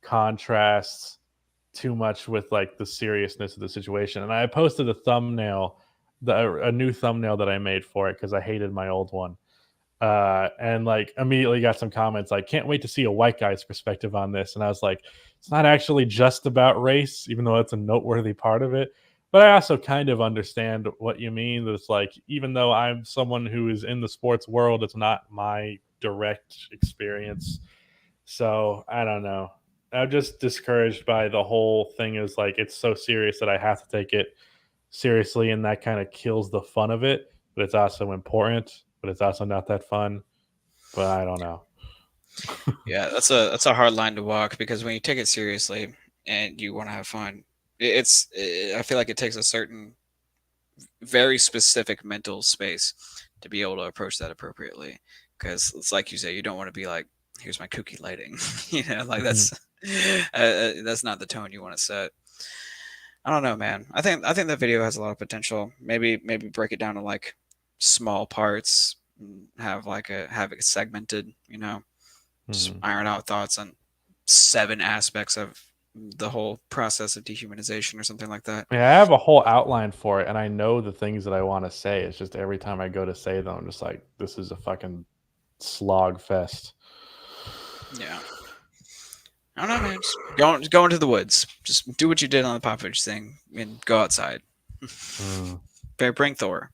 [SPEAKER 3] contrasts too much with like the seriousness of the situation. And I posted a thumbnail, a new thumbnail that I made for it because I hated my old one. And like immediately got some comments like, "Can't wait to see a white guy's perspective on this." And I was like, "It's not actually just about race, even though it's a noteworthy part of it." But I also kind of understand what you mean. That it's like, even though I'm someone who is in the sports world, it's not my direct experience. So I don't know. I'm just discouraged by the whole thing. Is like it's so serious that I have to take it seriously, and that kind of kills the fun of it. But it's also important, but it's also not that fun. But I don't know.
[SPEAKER 4] Yeah, that's a hard line to walk because when you take it seriously and you want to have fun, I feel like it takes a certain very specific mental space to be able to approach that appropriately. Because it's like you say, you don't want to be like, here's my kooky lighting. Like that's not the tone you want to set. I don't know, man. I think that video has a lot of potential. Maybe break it down to like small parts, have it segmented, just iron out thoughts on 7 aspects of the whole process of dehumanization or something like that.
[SPEAKER 3] Yeah, I have a whole outline for it, and I know the things that I want to say. It's just every time I go to say them, I'm just like, this is a fucking slog fest.
[SPEAKER 4] Yeah. I don't know, man. Just go into the woods. Just do what you did on the Popovich thing and go outside. Bring Thor,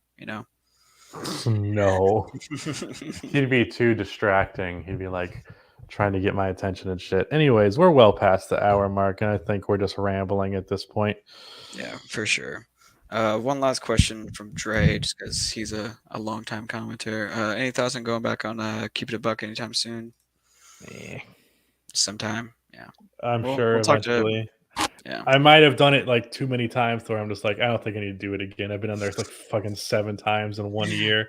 [SPEAKER 3] No. He'd be too distracting. He'd be like trying to get my attention and shit. Anyways, we're well past the hour mark, and I think we're just rambling at this point.
[SPEAKER 4] Yeah, for sure. One last question from Dre, just because he's a long-time commenter. Any thoughts on going back on Keep It a Buck anytime soon? Sometime, yeah.
[SPEAKER 3] I'm sure eventually.
[SPEAKER 4] Yeah.
[SPEAKER 3] I might have done it like too many times where I'm just like, I don't think I need to do it again. I've been on there like fucking 7 times in 1 year.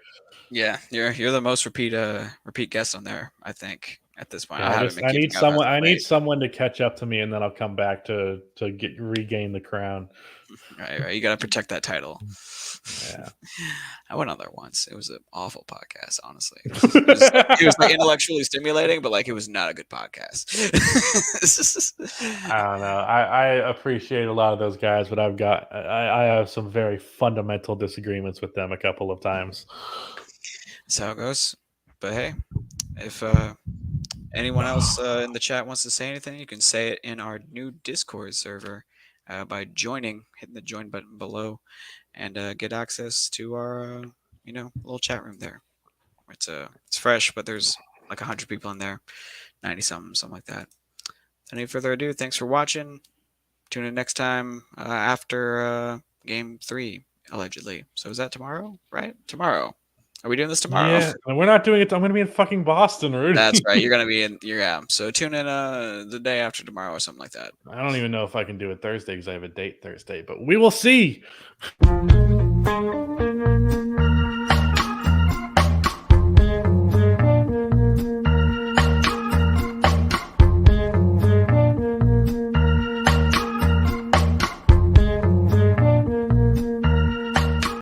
[SPEAKER 4] Yeah, you're the most repeat guest on there, I think, at this point.
[SPEAKER 3] Yeah, I need someone to catch up to me, and then I'll come back to regain the crown.
[SPEAKER 4] Right. You got to protect that title.
[SPEAKER 3] Yeah.
[SPEAKER 4] I went on there once. It was an awful podcast, honestly. It was like intellectually stimulating, but like it was not a good podcast.
[SPEAKER 3] I don't know. I appreciate a lot of those guys, but I have some very fundamental disagreements with them a couple of times.
[SPEAKER 4] That's how it goes. But hey, if anyone else in the chat wants to say anything, you can say it in our new Discord server by hitting the join button below, and get access to our little chat room there. It's fresh, but there's like 100 people in there, 90 something like that. Without any further ado, thanks for watching. Tune in next time after Game 3, allegedly. So is that tomorrow? Right? Tomorrow. Are we doing this tomorrow?
[SPEAKER 3] Yeah, we're not doing it. I'm going to be in fucking Boston, Rudy.
[SPEAKER 4] That's right. You're going to be in. So tune in the day after tomorrow or something like that.
[SPEAKER 3] I don't even know if I can do it Thursday because I have a date Thursday, but we will see.